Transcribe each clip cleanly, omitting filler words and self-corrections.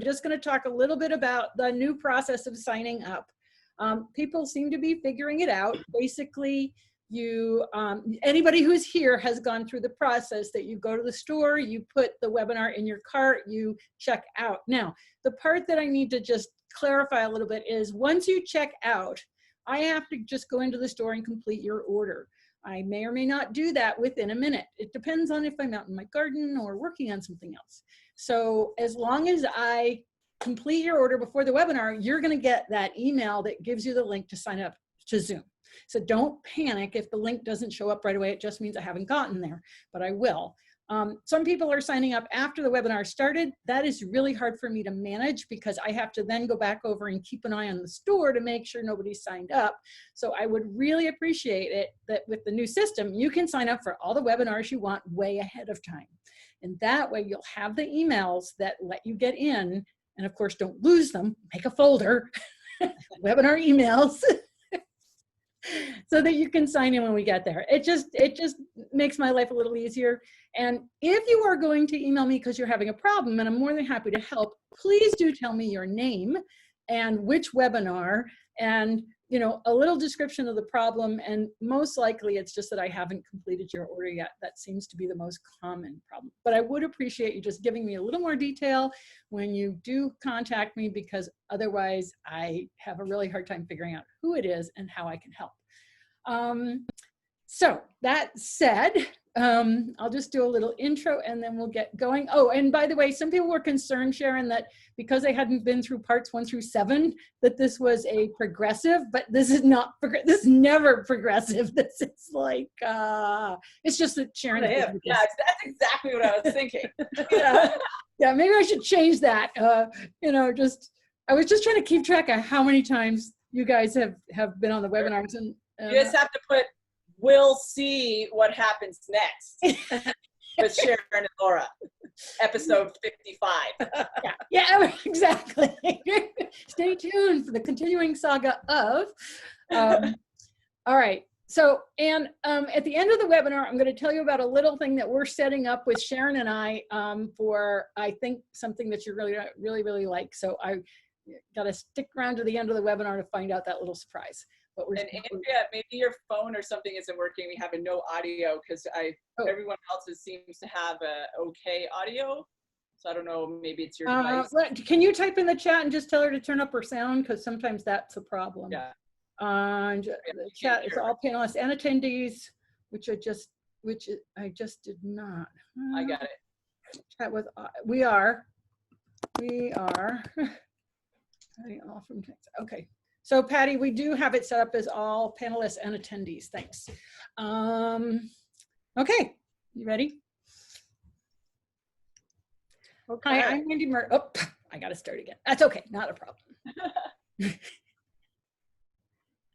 just going to talk a little bit about the new process of signing up. People seem to be figuring it out. Basically, anybody who's here has gone through the process that you go to the store, you put the webinar in your cart, you check out. Now, the part that I need to just clarify a little bit is once you check out, I have to just go into the store and complete your order. I may or may not do that within a minute. It depends on if I'm out in my garden or working on something else. So as long as I complete your order before the webinar, you're going to get that email that gives you the link to sign up to Zoom. So don't panic if the link doesn't show up right away. It just means I haven't gotten there, but I will. Some people are signing up after the webinar started. That is really hard for me to manage because I have to then go back over and keep an eye on the store to make sure nobody's signed up. So I would really appreciate it that with the new system, you can sign up for all the webinars you want way ahead of time. And that way you'll have the emails that let you get in. And of course, don't lose them. Make a folder, webinar emails. So that you can sign in when we get there. It just makes my life a little easier. And if you are going to email me because you're having a problem, and I'm more than happy to help, please do tell me your name and which webinar and, you know, a little description of the problem. And most likely it's just that I haven't completed your order yet. That seems to be the most common problem. But I would appreciate you just giving me a little more detail when you do contact me, because otherwise I have a really hard time figuring out who it is and how I can help. So that said, I'll just do a little intro and then we'll get going. Oh, and by the way, some people were concerned, Sharon, that because they hadn't been through parts 1 through 7, that this was a progressive, but this is not, this is never progressive. This is like, it's just that Sharon. Yeah, that's exactly what I was thinking. Yeah, maybe I should change that. You know, I was just trying to keep track of how many times you guys have been on the webinars. And you just have to put, we'll see what happens next with Sharon and Laura, episode 55. Yeah, exactly. Stay tuned for the continuing saga of. All right. So, and at the end of the webinar, I'm going to tell you about a little thing that we're setting up with Sharon and I for, I think, something that you really like. So I got to stick around to the end of the webinar to find out that little surprise. And Andrea, maybe your phone or something isn't working. We have no audio because everyone else seems to have a okay audio. So I don't know, maybe it's your device. Can you type in the chat and just tell her to turn up her sound? Because sometimes that's a problem. Yeah. The chat is all panelists and attendees, which I just did not. I got it. Chat with we are. All from text. Okay. So Patty, we do have it set up as all panelists and attendees. Thanks. Okay, you ready? Okay. Hi, I'm Wendy Murdoch. Oh, I got to start again. That's okay, not a problem.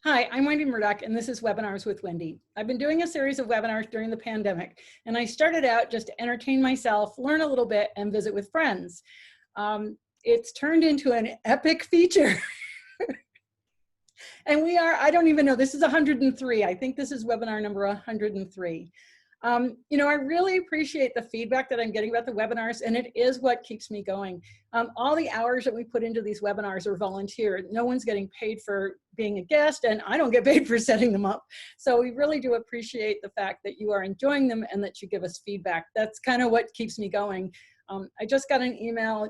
Hi, I'm Wendy Murdoch, and this is Webinars with Wendy. I've been doing a series of webinars during the pandemic, and I started out just to entertain myself, learn a little bit, and visit with friends. It's turned into an epic feature. And we are, I don't even know, this is 103. I think this is webinar number 103. You know, I really appreciate the feedback that I'm getting about the webinars, and it is what keeps me going. All the hours that we put into these webinars are volunteer. No one's getting paid for being a guest, and I don't get paid for setting them up. So we really do appreciate the fact that you are enjoying them and that you give us feedback. That's kind of what keeps me going. I just got an email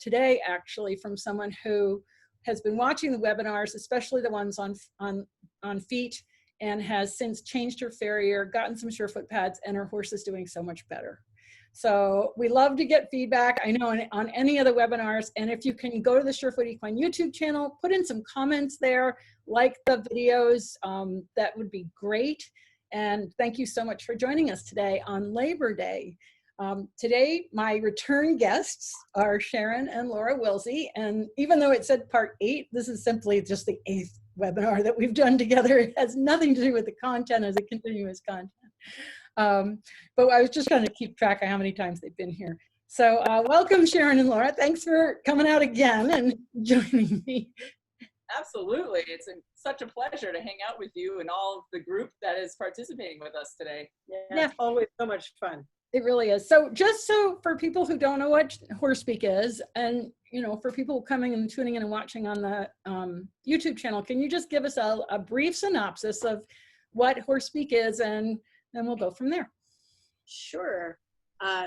today, actually, from someone who has been watching the webinars, especially the ones on feet, and has since changed her farrier, gotten some Surefoot pads, and her horse is doing so much better. So we love to get feedback, I know, on any of the webinars. And if you can go to the Surefoot Equine YouTube channel, put in some comments there, like the videos, that would be great. And thank you so much for joining us today on Labor Day. Today, my return guests are Sharon and Laura Wilsie, and even though it said part 8, this is simply just the 8th webinar that we've done together. It has nothing to do with the content as a continuous content. But I was just trying to keep track of how many times they've been here. So welcome, Sharon and Laura. Thanks for coming out again and joining me. Absolutely. It's such a pleasure to hang out with you and all of the group that is participating with us today. Yeah, it's always so much fun. It really is. So just so for people who don't know what HorseSpeak is, and for people coming and tuning in and watching on the YouTube channel, can you just give us a brief synopsis of what horse speak is, and then we'll go from there. Sure.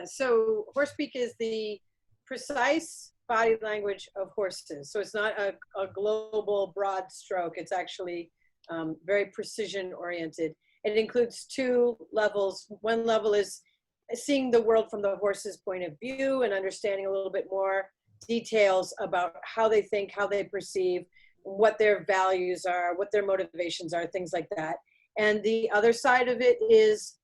So horse speak is the precise body language of horses. So it's not a global broad stroke. It's actually very precision oriented. It includes two levels. One level is seeing the world from the horse's point of view and understanding a little bit more details about how they think, how they perceive, what their values are, what their motivations are, things like that. And the other side of it is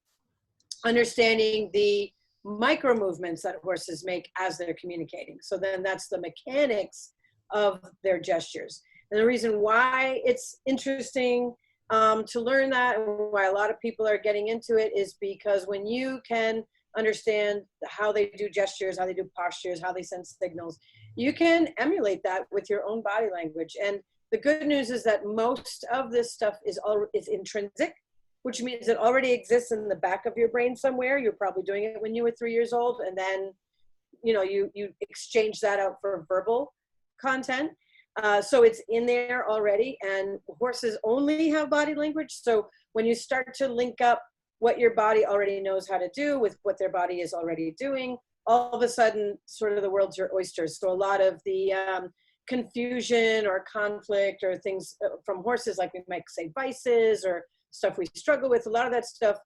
understanding the micro movements that horses make as they're communicating. So then that's the mechanics of their gestures. And the reason why it's interesting to learn that, and why a lot of people are getting into it, is because when you can understand how they do gestures, how they do postures, how they send signals, you can emulate that with your own body language. And the good news is that most of this stuff is intrinsic, which means it already exists in the back of your brain somewhere. You're probably doing it when you were 3 years old, and then you exchange that out for verbal content. So it's in there already, and horses only have body language. So when you start to link up what your body already knows how to do with what their body is already doing, all of a sudden, sort of the world's your oyster. So a lot of the confusion or conflict or things from horses, like we might say vices or stuff we struggle with, a lot of that stuff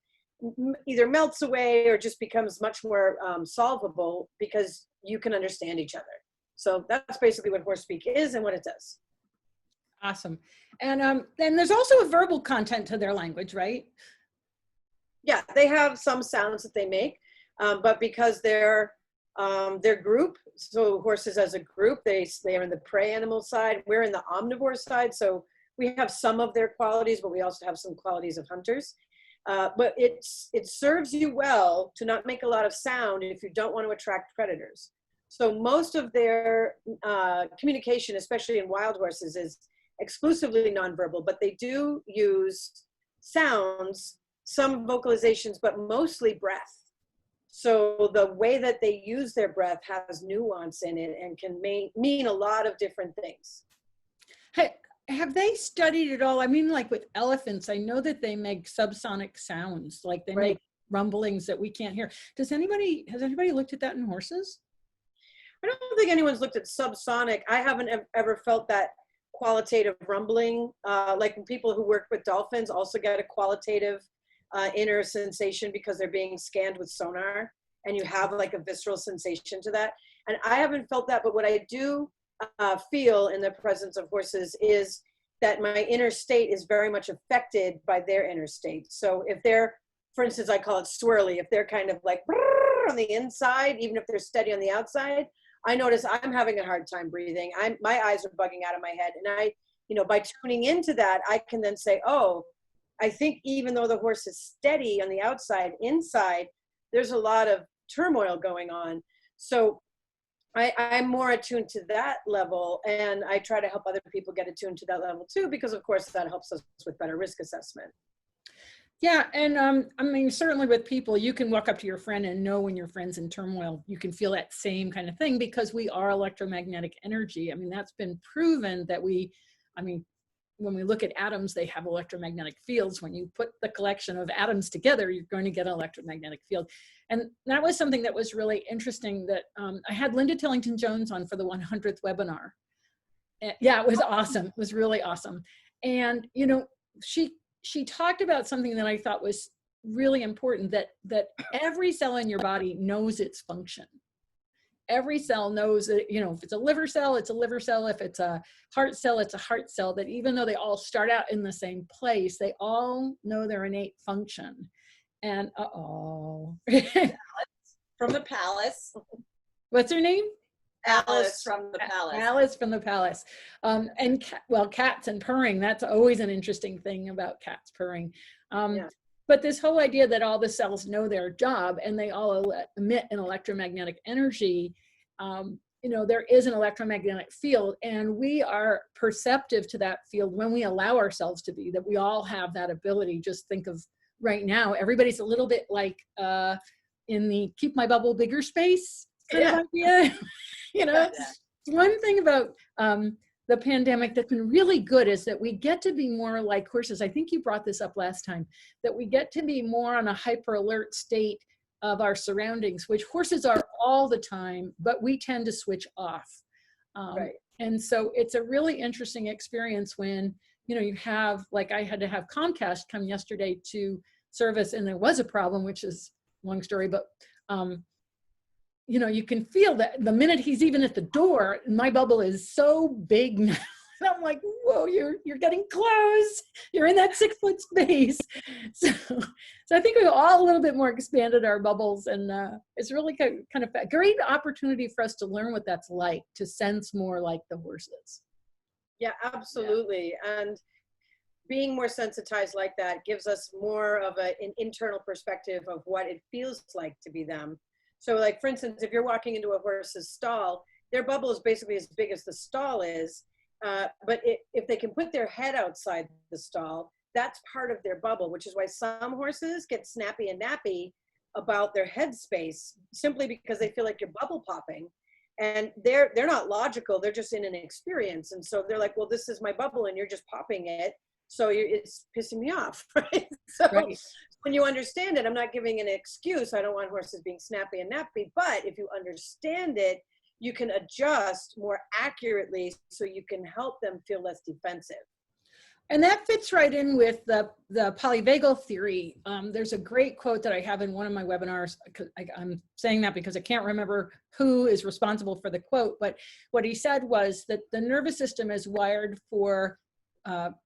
either melts away or just becomes much more solvable because you can understand each other. So that's basically what horse speak is and what it does. Awesome. And then there's also a verbal content to their language, right? Yeah, they have some sounds that they make, but because they're group, so horses as a group, they are in the prey animal side, we're in the omnivore side, so we have some of their qualities, but we also have some qualities of hunters. But it serves you well to not make a lot of sound if you don't want to attract predators. So most of their communication, especially in wild horses, is exclusively nonverbal, but they do use sounds, some vocalizations, but mostly breath. So the way that they use their breath has nuance in it and can mean a lot of different things. Hey, have they studied it all? I mean, like with elephants, I know that they make subsonic sounds, like they make rumblings that we can't hear. Has anybody looked at that in horses? I don't think anyone's looked at subsonic. I haven't ever felt that qualitative rumbling. Like people who work with dolphins also get a qualitative inner sensation because they're being scanned with sonar, and you have like a visceral sensation to that. And I haven't felt that, but what I do feel in the presence of horses is that my inner state is very much affected by their inner state. So if they're, for instance, I call it swirly, if they're kind of like on the inside, even if they're steady on the outside, I notice I'm having a hard time breathing. My eyes are bugging out of my head. And by tuning into that, I can then say, oh, I think even though the horse is steady on the outside, inside, there's a lot of turmoil going on. So I'm more attuned to that level, and I try to help other people get attuned to that level too, because of course that helps us with better risk assessment. Yeah, and I mean, certainly with people, you can walk up to your friend and know when your friend's in turmoil. You can feel that same kind of thing because we are electromagnetic energy. I mean, that's been proven that when we look at atoms, they have electromagnetic fields. When you put the collection of atoms together, you're going to get an electromagnetic field. And that was something that was really interesting that I had Linda Tillington-Jones on for the 100th webinar. Yeah, it was awesome. It was really awesome. And, she talked about something that I thought was really important, that every cell in your body knows its function. Every cell knows that, if it's a liver cell, it's a liver cell. If it's a heart cell, it's a heart cell. That even though they all start out in the same place, they all know their innate function. And from the palace. What's her name? Alice from the palace. Alice from the palace. And cats and purring. That's always an interesting thing about cats purring. But this whole idea that all the cells know their job and they all emit an electromagnetic energy, there is an electromagnetic field, and we are perceptive to that field when we allow ourselves to be, that we all have that ability. Just think of right now, everybody's a little bit like in the keep my bubble bigger space kind of idea. one thing about the pandemic that's been really good is that we get to be more like horses. I think you brought this up last time, that we get to be more on a hyper alert state of our surroundings, which horses are all the time, but we tend to switch off. Right. And so it's a really interesting experience when, you know, you have, like I had to have Comcast come yesterday to service, and there was a problem, which is a long story, but you know, you can feel that the minute he's even at the door, my bubble is so big now. And I'm like, whoa, you're getting close. You're in that 6 foot space. So I think we've all a little bit more expanded our bubbles, and it's really kind of a great opportunity for us to learn what that's like, to sense more like the horses. Yeah, absolutely. Yeah. And being more sensitized like that gives us more of an internal perspective of what it feels like to be them. So like, for instance, if you're walking into a horse's stall, their bubble is basically as big as the stall is. But if they can put their head outside the stall, that's part of their bubble, which is why some horses get snappy and nappy about their head space, simply because they feel like you're bubble popping. And they're not logical, they're just in an experience. And so they're like, well, this is my bubble and you're just popping it. So it's pissing me off, right? So right. When you understand it, I'm not giving an excuse. I don't want horses being snappy and nappy, but if you understand it, you can adjust more accurately so you can help them feel less defensive. And that fits right in with the polyvagal theory. There's a great quote that I have in one of my webinars. I'm saying that because I can't remember who is responsible for the quote, but what he said was that the nervous system is wired for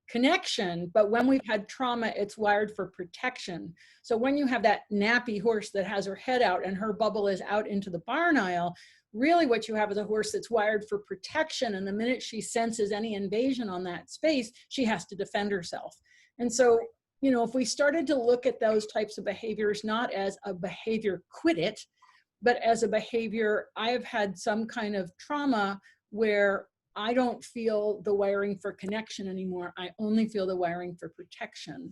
connection, but when we've had trauma, it's wired for protection. So when you have that nappy horse that has her head out and her bubble is out into the barn aisle, really what you have is a horse that's wired for protection. And the minute she senses any invasion on that space, she has to defend herself. And so, you know, if we started to look at those types of behaviors, not as a behavior, quit it, but as a behavior, I've had some kind of trauma where I don't feel the wiring for connection anymore. I only feel the wiring for protection.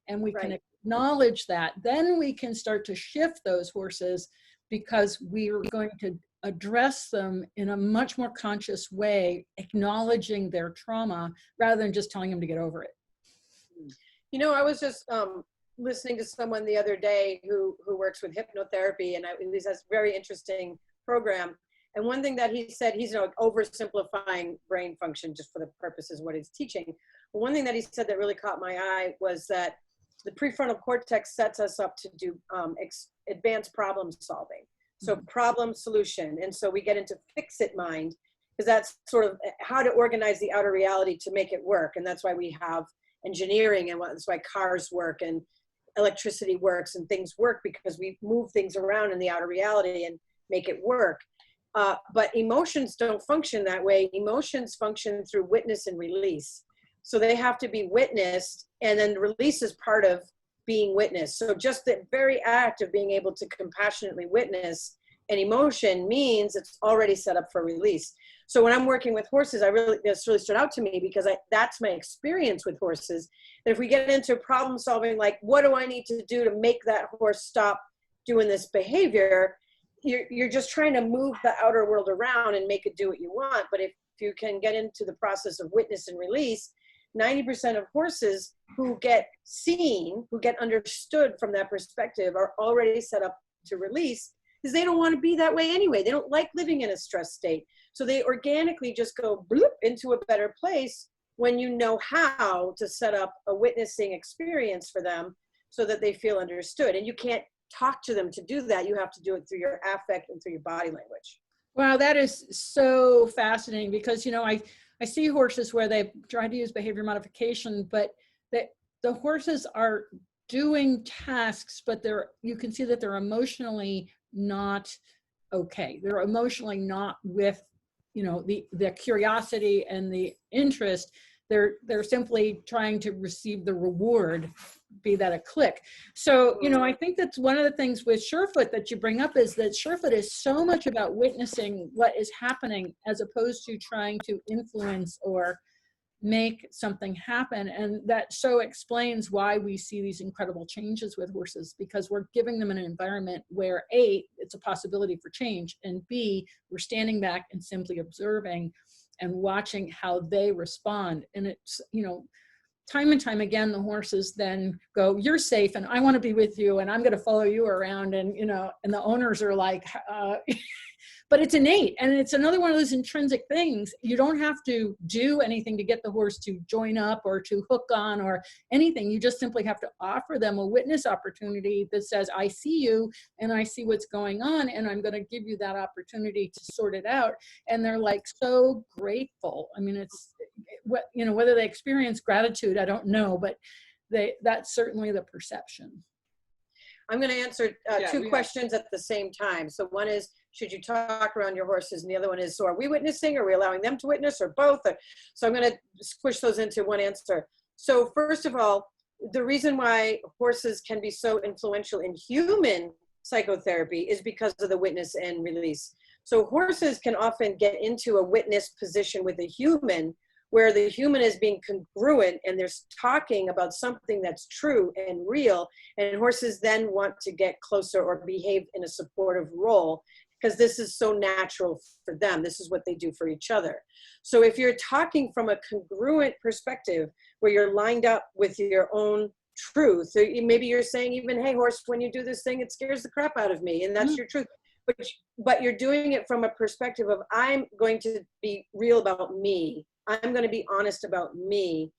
And we can acknowledge that. Then we can start to shift those horses, because we're going to address them in a much more conscious way, acknowledging their trauma rather than just telling them to get over it. You know, I was just listening to someone the other day who works with hypnotherapy, and this has a very interesting program. And one thing that he said, he's, you know, oversimplifying brain function just for the purposes of what he's teaching. But one thing that he said that really caught my eye was that the prefrontal cortex sets us up to do advanced problem solving. So problem solution. And so we get into fix-it mind, because that's sort of how to organize the outer reality to make it work. And that's why we have engineering, and that's why cars work and electricity works and things work, because we move things around in the outer reality and make it work. But emotions don't function that way. Emotions function through witness and release. So they have to be witnessed, and then release is part of being witnessed. So just the very act of being able to compassionately witness an emotion means it's already set up for release. So when I'm working with horses, this really stood out to me, because that's my experience with horses. That if we get into problem solving, like, what do I need to do to make that horse stop doing this behavior? You're just trying to move the outer world around and make it do what you want. But if you can get into the process of witness and release, 90% of horses who get seen, who get understood from that perspective, are already set up to release, because they don't want to be that way anyway. They don't like living in a stress state. So they organically just go bloop into a better place when you know how to set up a witnessing experience for them so that they feel understood. And you can't talk to them to do that. You have to do it through your affect and through your body language. Wow, that is so fascinating, because, you know, I see horses where they try to use behavior modification, but the horses are doing tasks, but you can see that they're emotionally not okay. They're emotionally not with, you know, the curiosity and the interest. They're simply trying to receive the reward, be that a click. So, you know, I think that's one of the things with Surefoot that you bring up, is that Surefoot is so much about witnessing what is happening, as opposed to trying to influence or make something happen. And that so explains why we see these incredible changes with horses, because we're giving them an environment where A, it's a possibility for change, and B, we're standing back and simply observing and watching how they respond. And it's, you know, time and time again, the horses then go, you're safe and I want to be with you and I'm going to follow you around. And, you know, and the owners are like, but it's innate. And it's another one of those intrinsic things. You don't have to do anything to get the horse to join up or to hook on or anything. You just simply have to offer them a witness opportunity that says, I see you and I see what's going on and I'm going to give you that opportunity to sort it out. And they're like so grateful. I mean, it's, what, you know, whether they experience gratitude, I don't know, but that's certainly the perception. I'm going to answer two questions at the same time. So one is, should you talk around your horses? And the other one is, so are we witnessing? Are we allowing them to witness, or both? So I'm going to squish those into one answer. So first of all, the reason why horses can be so influential in human psychotherapy is because of the witness and release. So horses can often get into a witness position with a human where the human is being congruent and they're talking about something that's true and real, and horses then want to get closer or behave in a supportive role because this is so natural for them. This is what they do for each other. So if you're talking from a congruent perspective where you're lined up with your own truth, so maybe you're saying even, hey horse, when you do this thing, it scares the crap out of me, and that's your truth. But you're doing it from a perspective of, I'm going to be real about me. I'm going to be honest about me.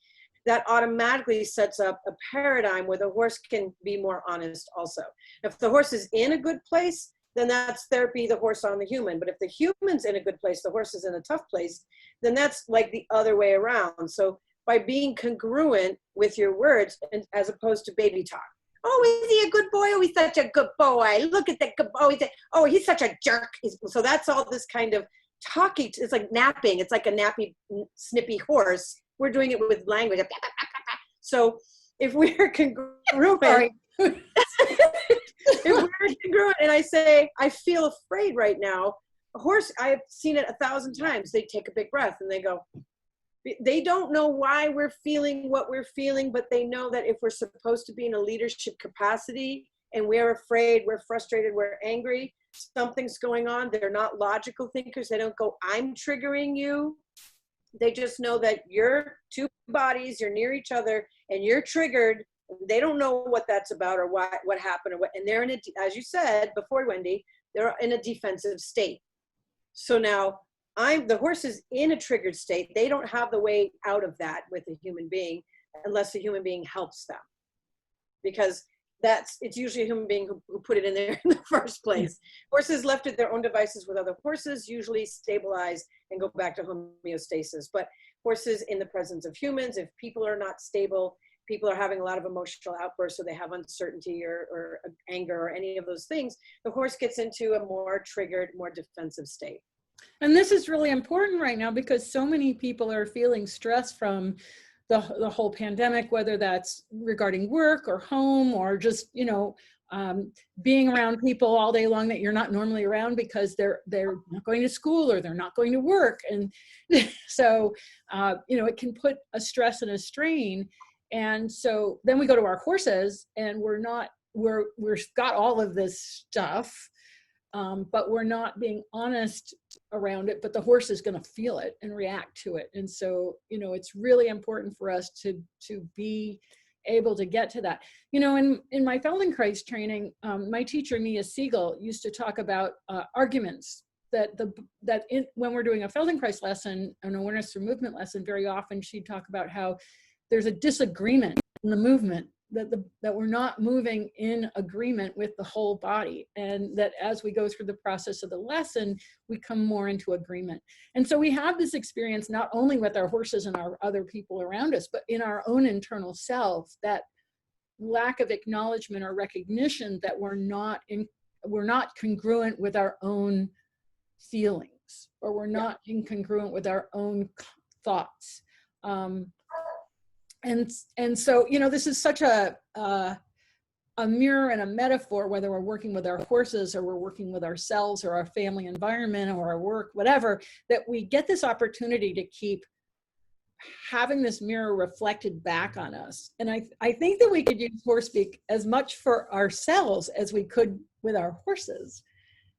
That automatically sets up a paradigm where the horse can be more honest also. If the horse is in a good place, then that's therapy, the horse on the human. But if the human's in a good place, the horse is in a tough place, then that's like the other way around. So by being congruent with your words, and as opposed to baby talk. Oh, is he a good boy? Oh, he's such a good boy. Look at that good boy. Oh, he's such a jerk. So that's all this kind of talking. It's like napping. It's like a nappy, snippy horse. We're doing it with language. So if we're congruent, if we're congruent and I say, I feel afraid right now, a horse, I've seen it 1,000 times. They take a big breath and they go, they don't know why we're feeling what we're feeling, but they know that if we're supposed to be in a leadership capacity and we're afraid, we're frustrated, we're angry, something's going on. They're not logical thinkers. They don't go, I'm triggering you. They just know that you're two bodies, you're near each other, and you're triggered. They don't know what that's about or what happened, or what, and they're in a, as you said before, Wendy, they're in a defensive state. So now the horse is in a triggered state. They don't have the way out of that with a human being unless a human being helps them, because it's usually a human being who put it in there in the first place. Horses left at their own devices with other horses usually stabilize and go back to homeostasis. But horses in the presence of humans, if people are not stable, people are having a lot of emotional outbursts, so they have uncertainty or anger or any of those things, the horse gets into a more triggered, more defensive state. And this is really important right now because so many people are feeling stress from the whole pandemic, whether that's regarding work or home or just, you know, being around people all day long that you're not normally around because they're not going to school or they're not going to work. And so, you know, it can put a stress and a strain. And so then we go to our horses and we've got all of this stuff, but we're not being honest around it, but the horse is going to feel it and react to it. And so, you know, it's really important for us to be able to get to that. You know, in my Feldenkrais training, my teacher, Nia Siegel, used to talk about arguments when we're doing a Feldenkrais lesson, an awareness through movement lesson, very often she'd talk about how there's a disagreement in the movement, that we're not moving in agreement with the whole body, and that as we go through the process of the lesson, we come more into agreement. And so we have this experience not only with our horses and our other people around us, but in our own internal self, that lack of acknowledgement or recognition that we're not congruent with our own feelings, or we're not incongruent with our own thoughts. And so, you know, this is such a mirror and a metaphor, whether we're working with our horses or we're working with ourselves or our family environment or our work, whatever, that we get this opportunity to keep having this mirror reflected back on us. And I think that we could use horse speak as much for ourselves as we could with our horses,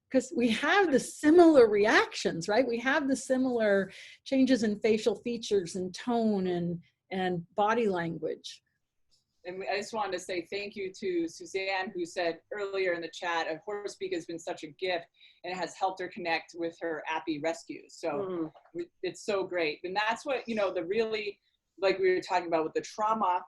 because we have the similar reactions, right? We have the similar changes in facial features and tone and body language. And I just wanted to say thank you to Suzanne, who said earlier in the chat, horse speak has been such a gift and it has helped her connect with her appy rescues. So it's so great. And that's what, you know, the really, like we were talking about with the trauma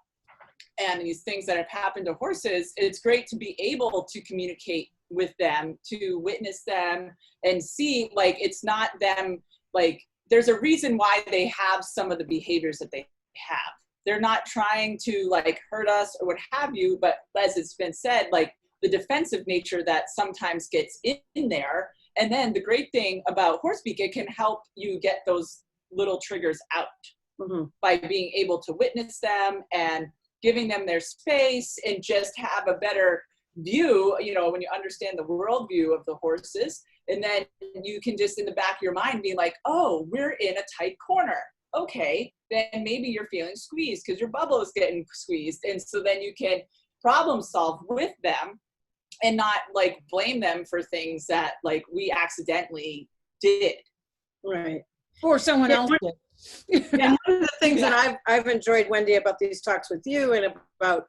and these things that have happened to horses, it's great to be able to communicate with them, to witness them and see, like, it's not them, like, there's a reason why they have some of the behaviors that they have. They're not trying to like hurt us or what have you, but as it's been said, like the defensive nature that sometimes gets in there. And then the great thing about horse speak, it can help you get those little triggers out by being able to witness them and giving them their space and just have a better view, you know, when you understand the worldview of the horses. And then you can just in the back of your mind be like, oh, we're in a tight corner. Okay, then maybe you're feeling squeezed because your bubble is getting squeezed. And so then you can problem solve with them and not like blame them for things that like we accidentally did. Right. Or someone else did. And one of the things that I've enjoyed, Wendy, about these talks with you and about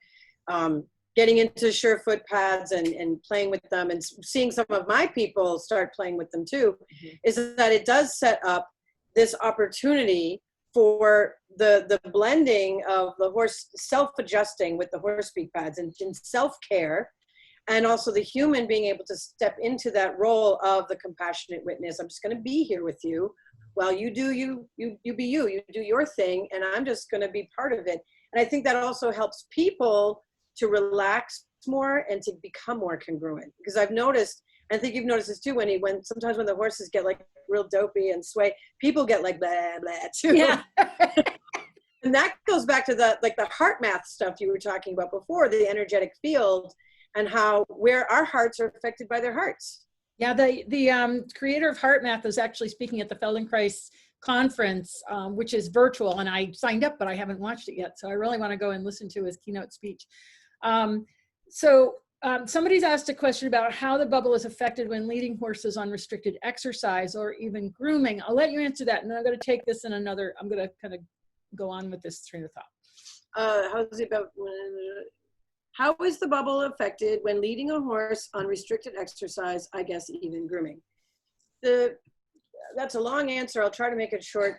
getting into Surefoot pads and playing with them and seeing some of my people start playing with them too, is that it does set up this opportunity for the blending of the horse self-adjusting with the horse speak pads and self-care, and also the human being able to step into that role of the compassionate witness. I'm just going to be here with you while you do you be you do your thing, and I'm just going to be part of it. And I think that also helps people to relax more and to become more congruent, because I've noticed, I think you've noticed this too, Wendy, when sometimes when the horses get like real dopey and sway, people get like blah blah too. Yeah. And that goes back to the like the HeartMath stuff you were talking about before, the energetic field, and how where our hearts are affected by their hearts. Yeah, the creator of HeartMath is actually speaking at the Feldenkrais conference, which is virtual, and I signed up, but I haven't watched it yet, so I really want to go and listen to his keynote speech. Somebody's asked a question about how the bubble is affected when leading horses on restricted exercise or even grooming. I'll let you answer that, and then I'm going to take this in another, I'm going to kind of go on with this train of thought. How is the bubble affected when leading a horse on restricted exercise, I guess even grooming? That's a long answer. I'll try to make it short.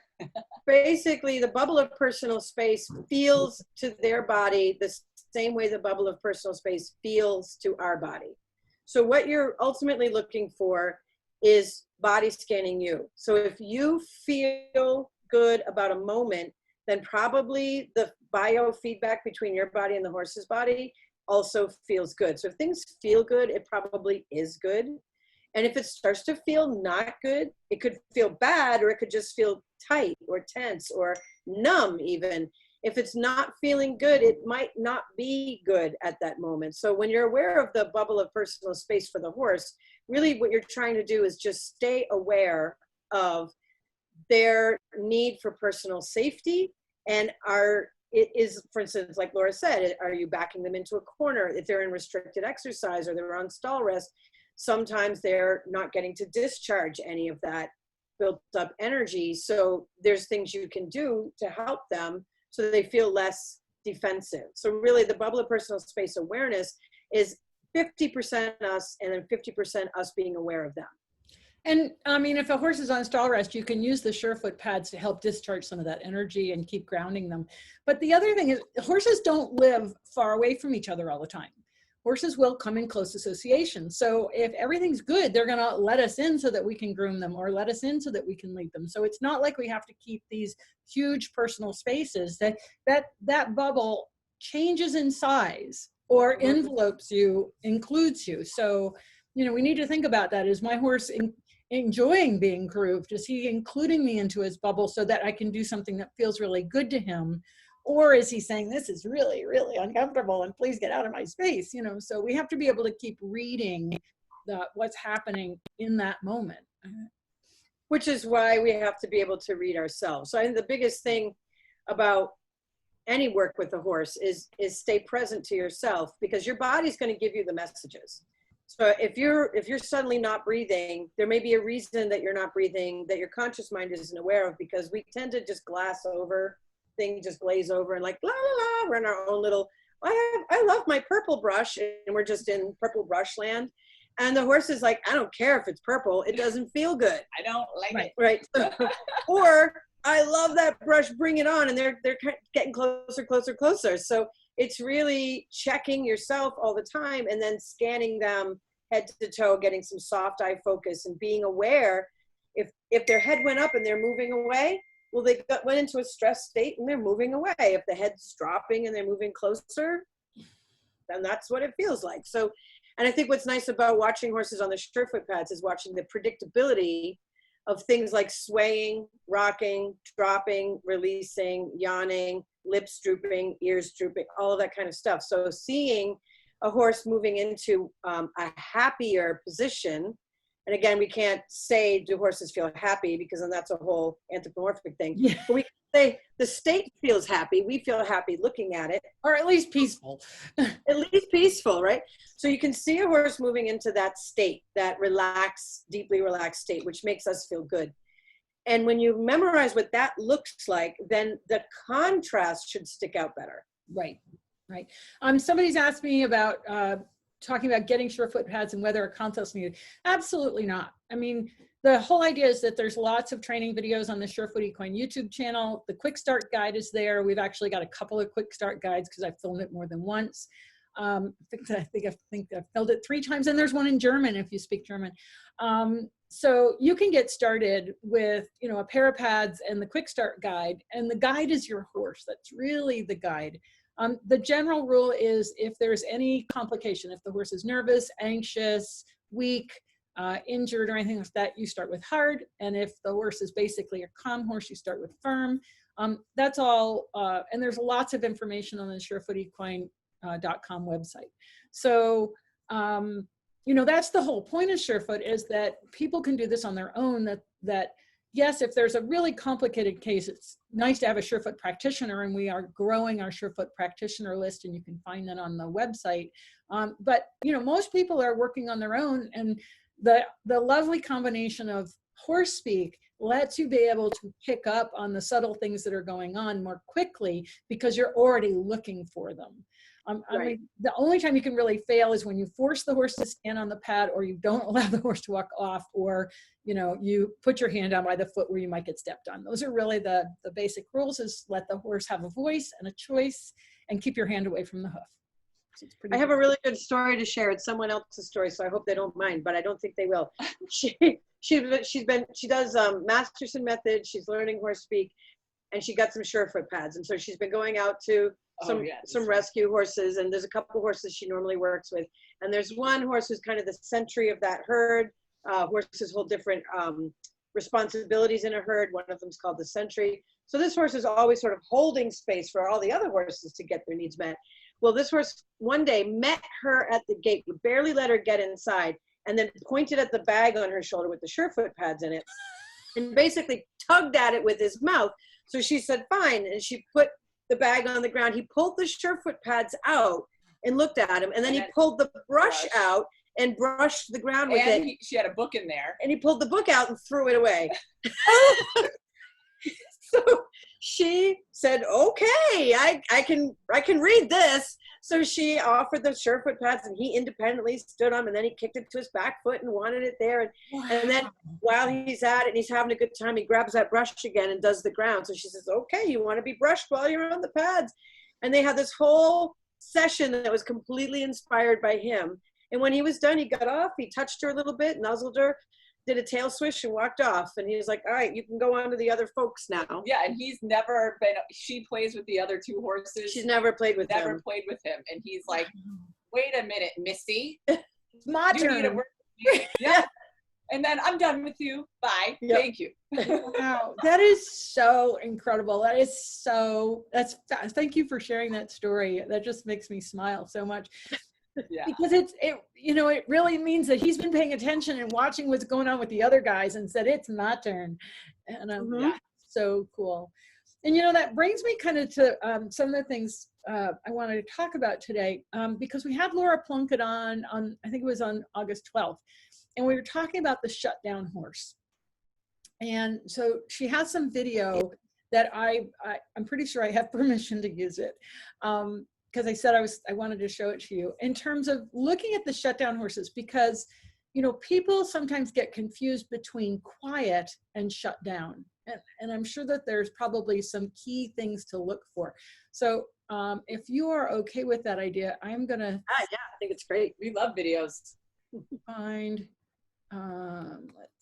Basically, the bubble of personal space feels to their body the same way the bubble of personal space feels to our body. So what you're ultimately looking for is body scanning you. So if you feel good about a moment, then probably the biofeedback between your body and the horse's body also feels good. So if things feel good, it probably is good. And if it starts to feel not good, it could feel bad, or it could just feel tight or tense or numb even. If it's not feeling good, it might not be good at that moment. So when you're aware of the bubble of personal space for the horse, really what you're trying to do is just stay aware of their need for personal safety. And it is, for instance, like Laura said, are you backing them into a corner? If they're in restricted exercise or they're on stall rest, sometimes they're not getting to discharge any of that built up energy. So there's things you can do to help them so that they feel less defensive. So really the bubble of personal space awareness is 50% us and then 50% us being aware of them. And I mean, if a horse is on stall rest, you can use the Surefoot pads to help discharge some of that energy and keep grounding them. But the other thing is horses don't live far away from each other all the time. Horses will come in close association. So if everything's good, they're gonna let us in so that we can groom them or let us in so that we can lead them. So it's not like we have to keep these huge personal spaces. That bubble changes in size or envelopes you, includes you. So, you know, we need to think about that. Is my horse enjoying being grooved? Is he including me into his bubble so that I can do something that feels really good to him? Or is he saying, this is really, really uncomfortable and please get out of my space? You know, so we have to be able to keep reading what's happening in that moment. Which is why we have to be able to read ourselves. So I think the biggest thing about any work with a horse is stay present to yourself, because your body's going to give you the messages. So if you're suddenly not breathing, there may be a reason that you're not breathing that your conscious mind isn't aware of, because we tend to just glass over things, just glaze over and like, la, la, la, we're in our own little, I love my purple brush, and we're just in purple brush land. And the horse is like, I don't care if it's purple, it doesn't feel good. I don't like it. Right. Or I love that brush, bring it on. And they're getting closer, closer, closer. So it's really checking yourself all the time and then scanning them head to toe, getting some soft eye focus and being aware if their head went up and they're moving away, well, they went into a stress state and they're moving away. If the head's dropping and they're moving closer, then that's what it feels like. So, and I think what's nice about watching horses on the surefoot pads is watching the predictability of things like swaying, rocking, dropping, releasing, yawning, lips drooping, ears drooping, all of that kind of stuff. So seeing a horse moving into a happier position, and again, we can't say, do horses feel happy, because then that's a whole anthropomorphic thing. Yeah. But we can say the state feels happy. We feel happy looking at it. Or at least peaceful. At least peaceful, right? So you can see a horse moving into that state, that relaxed, deeply relaxed state, which makes us feel good. And when you memorize what that looks like, then the contrast should stick out better. Right, right. Somebody's asked me about talking about getting surefoot pads and whether a contest needed. Absolutely not. I mean, the whole idea is that there's lots of training videos on the Surefoot Equine YouTube channel. The quick start guide is there. We've actually got a couple of quick start guides because I've filmed it more than once. I think I've filmed it 3 times, and there's one in German if you speak German. So you can get started with, you know, a pair of pads and the quick start guide, and the guide is your horse. That's really the guide. The general rule is if there's any complication, if the horse is nervous, anxious, weak, injured or anything like that, you start with hard. And if the horse is basically a calm horse, you start with firm. That's all. And there's lots of information on the surefootequine.com website. So, you know, that's the whole point of Surefoot, is that people can do this on their own. That yes, if there's a really complicated case, it's nice to have a Surefoot practitioner, and we are growing our Surefoot practitioner list, and you can find that on the website. But, you know, most people are working on their own, and the lovely combination of horse speak lets you be able to pick up on the subtle things that are going on more quickly because you're already looking for them. I mean, the only time you can really fail is when you force the horse to stand on the pad, or you don't allow the horse to walk off, or, you know, you put your hand down by the foot where you might get stepped on. Those are really the basic rules, is let the horse have a voice and a choice, and keep your hand away from the hoof. So I have a really good story to share. It's someone else's story, so I hope they don't mind, but I don't think they will. She does Masterson method. She's learning horse speak, and she got some Surefoot pads, and so she's been going out to some rescue horses, and there's a couple horses she normally works with, and there's one horse who's kind of the sentry of that herd. Horses hold different responsibilities in a herd. One of them is called the sentry. So this horse is always sort of holding space for all the other horses to get their needs met. Well, this horse one day met her at the gate, would barely let her get inside, and then pointed at the bag on her shoulder with the Surefoot pads in it, and basically tugged at it with his mouth. So she said, fine, and she put the bag on the ground. He pulled the Surefoot pads out and looked at him, and then he pulled the brush out and brushed the ground with it. She had a book in there. And he pulled the book out and threw it away. So she said, okay, I can read this. So she offered the Surefoot pads, and he independently stood on, and then he kicked it to his back foot and wanted it there. And, wow. And then while he's at it and he's having a good time, he grabs that brush again and does the ground. So she says, okay, you want to be brushed while you're on the pads. And they had this whole session that was completely inspired by him. And when he was done, he got off, he touched her a little bit, nuzzled her, did a tail swish, and walked off. And he was like, all right, you can go on to the other folks now. Yeah, and he's never been, she plays with the other 2 horses. She's never played with him. Never played with him. And he's like, wait a minute, Missy. It's my turn. Need to work with me. Yeah. And then I'm done with you. Bye. Yep. Thank you. Wow, that is so incredible. Thank you for sharing that story. That just makes me smile so much. Yeah. Because it really means that he's been paying attention and watching what's going on with the other guys and said, it's my turn. And yeah, so cool. And, you know, that brings me kind of to some of the things I wanted to talk about today, because we had Laura Plunkett on, I think it was on August 12th, and we were talking about the shutdown horse. And so she has some video that I'm pretty sure I have permission to use it, because I said I wanted to show it to you in terms of looking at the shutdown horses, because, you know, people sometimes get confused between quiet and shut down. And I'm sure that there's probably some key things to look for. So if you are okay with that idea, I'm gonna. Yeah, I think it's great. We love videos. Find.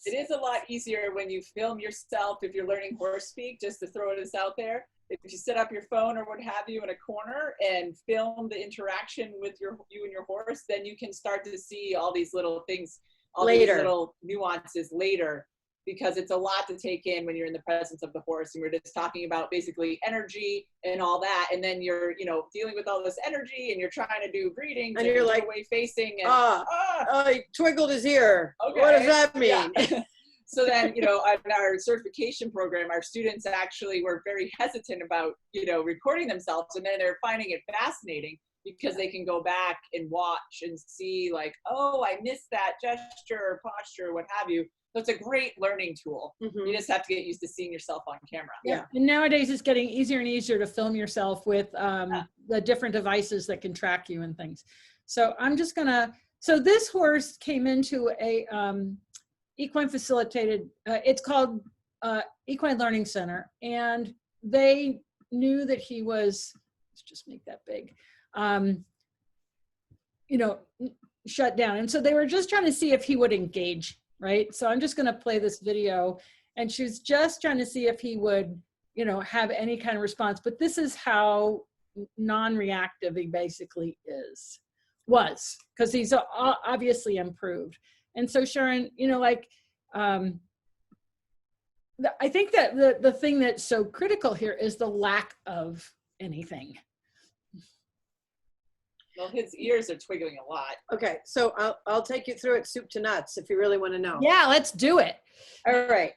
It is a lot easier when you film yourself if you're learning horse speak, just to throw this out there. If you set up your phone or what have you in a corner and film the interaction with you and your horse, then you can start to see all these little things, all these little nuances later, because it's a lot to take in when you're in the presence of the horse. And we're just talking about basically energy and all that. And then you're, you know, dealing with all this energy and you're trying to do greetings and you're like away facing and he twiggled his ear. Okay. What does that mean? Yeah. So then, you know, in our certification program, our students actually were very hesitant about, you know, recording themselves. And then they're finding it fascinating because they can go back and watch and see like, oh, I missed that gesture or posture, what have you. So it's a great learning tool. Mm-hmm. You just have to get used to seeing yourself on camera. Yeah. And nowadays it's getting easier and easier to film yourself with the different devices that can track you and things. So I'm just gonna, so this horse came into a equine facilitated, it's called Equine Learning Center. And they knew that he was, let's just make that big, you know, shut down. And so they were just trying to see if he would engage. Right. So I'm just going to play this video, and she was just trying to see if he would, you know, have any kind of response. But this is how non-reactive he basically was, because he's obviously improved. And so Sharon, you know, like, I think that the thing that's so critical here is the lack of anything. Well, his ears are twiggling a lot. Okay, so I'll take you through it soup to nuts if you really want to know. Yeah, let's do it. All right.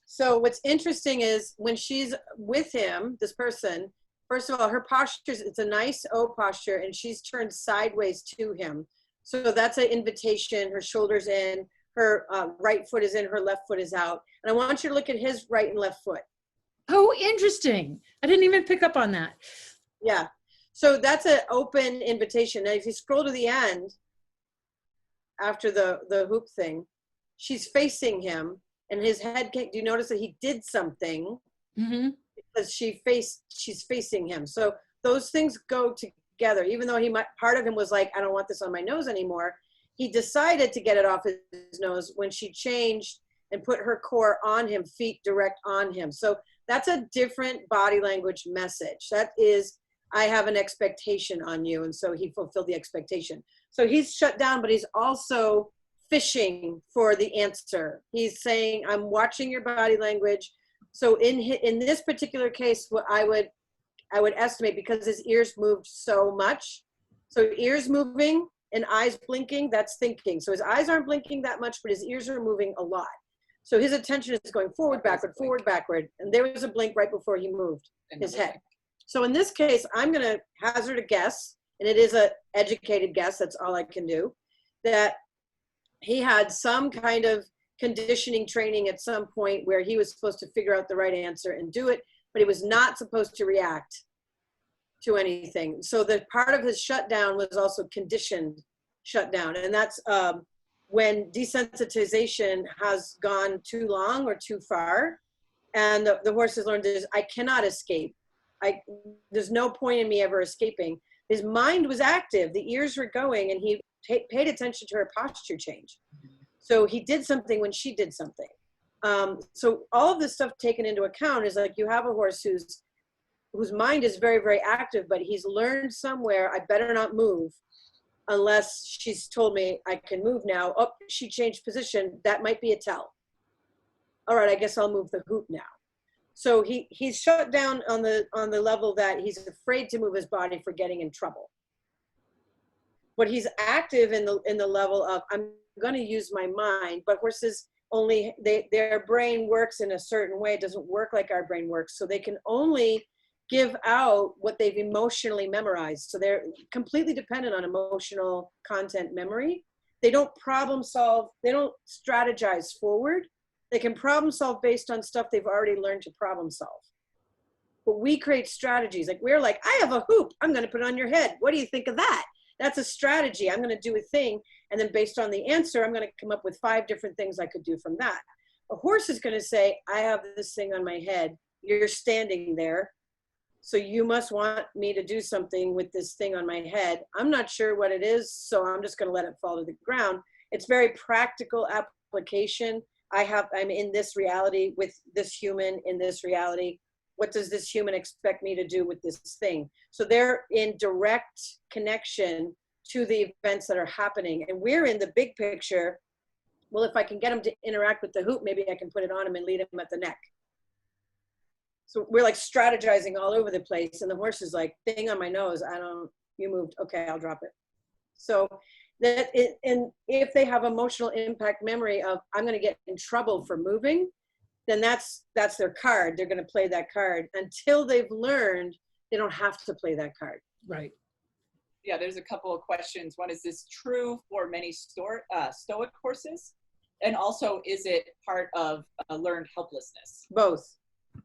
So what's interesting is when she's with him, this person, first of all, her posture, it's a nice O posture, and she's turned sideways to him. So that's an invitation. Her shoulder's in, her right foot is in, her left foot is out. And I want you to look at his right and left foot. Oh, interesting. I didn't even pick up on that. Yeah. So that's an open invitation. Now, if you scroll to the end, after the hoop thing, she's facing him, and his head, do you notice that he did something? Mm-hmm. Because she's facing him. So those things go together. Even though part of him was like, I don't want this on my nose anymore, he decided to get it off his nose when she changed and put her core on him, feet direct on him. So that's a different body language message. That is, I have an expectation on you. And so he fulfilled the expectation. So he's shut down, but he's also fishing for the answer. He's saying, I'm watching your body language. So in this particular case, what I would estimate, because his ears moved so much. So ears moving and eyes blinking, that's thinking. So his eyes aren't blinking that much, but his ears are moving a lot. So his attention is going forward, backward. And there was a blink right before he moved his head. So in this case, I'm going to hazard a guess, and it is an educated guess, that's all I can do, that he had some kind of conditioning training at some point where he was supposed to figure out the right answer and do it, but he was not supposed to react to anything. So the part of his shutdown was also conditioned shutdown. And that's when desensitization has gone too long or too far, and the horse has learned is, I cannot escape. There's no point in me ever escaping. His mind was active, the ears were going, and he paid attention to her posture change. So he did something when she did something. So all of this stuff taken into account is like, you have a horse whose mind is very, very active, but he's learned somewhere, I better not move unless she's told me I can move now. Oh, she changed position. That might be a tell. All right, I guess I'll move the hoop now. So he's shut down on the level that he's afraid to move his body for getting in trouble. But he's active in the level of, I'm going to use my mind. But horses only their brain works in a certain way. It doesn't work like our brain works. So they can only give out what they've emotionally memorized. So they're completely dependent on emotional content memory. They don't problem solve. They don't strategize forward. They can problem solve based on stuff they've already learned to problem solve. But we create strategies. Like we're like, I have a hoop. I'm going to put it on your head. What do you think of that? That's a strategy. I'm going to do a thing. And then based on the answer, I'm going to come up with 5 different things I could do from that. A horse is going to say, I have this thing on my head. You're standing there. So you must want me to do something with this thing on my head. I'm not sure what it is, so I'm just going to let it fall to the ground. It's very practical application. I'm in this reality with this human in this reality. What does this human expect me to do with this thing? So they're in direct connection to the events that are happening. And we're in the big picture. Well, if I can get them to interact with the hoop, maybe I can put it on them and lead them at the neck. So we're like strategizing all over the place. And the horse is like, thing on my nose, you moved, okay, I'll drop it. So and if they have emotional impact memory of, I'm gonna get in trouble for moving, then that's their card. They're gonna play that card until they've learned they don't have to play that card. Right. Yeah, there's a couple of questions. One, is this true for many Stoic horses? And also, is it part of learned helplessness? Both.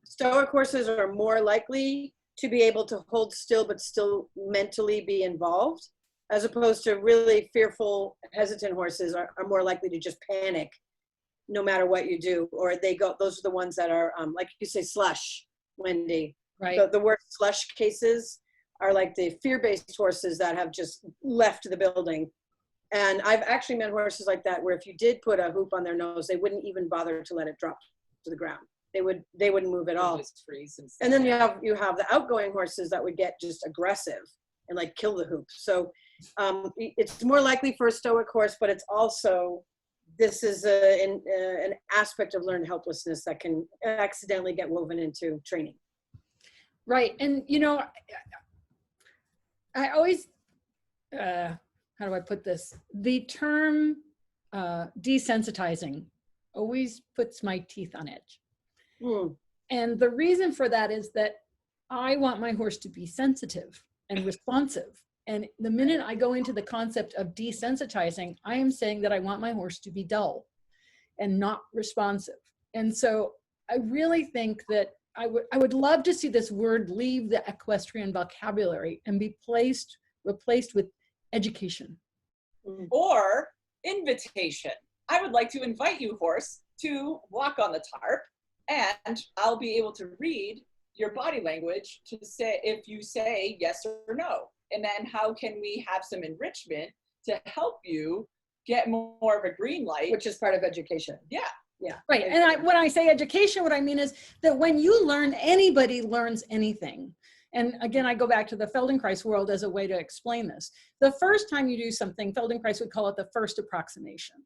Stoic horses are more likely to be able to hold still but still mentally be involved, as opposed to really fearful, hesitant horses are more likely to just panic no matter what you do. Or those are the ones that are, like you say, slush, Wendy. Right. The worst slush cases are like the fear-based horses that have just left the building. And I've actually met horses like that where if you did put a hoop on their nose, they wouldn't even bother to let it drop to the ground. They wouldn't move at all. Just freeze and then you have the outgoing horses that would get just aggressive and like kill the hoop. So it's more likely for a Stoic horse, but it's also, this is an aspect of learned helplessness that can accidentally get woven into training. Right. And, you know, I always, how do I put this? The term desensitizing always puts my teeth on edge. And the reason for that is that I want my horse to be sensitive and responsive. And the minute I go into the concept of desensitizing, I am saying that I want my horse to be dull and not responsive. And so I really think that I would love to see this word leave the equestrian vocabulary and be replaced with education. Or invitation. I would like to invite you, horse, to walk on the tarp, and I'll be able to read your body language to say if you say yes or no. And then how can we have some enrichment to help you get more of a green light? Which is part of education. Yeah. Yeah. Right. And when I say education, what I mean is that when you learn, anybody learns anything. And again, I go back to the Feldenkrais world as a way to explain this. The first time you do something, Feldenkrais would call it the first approximation.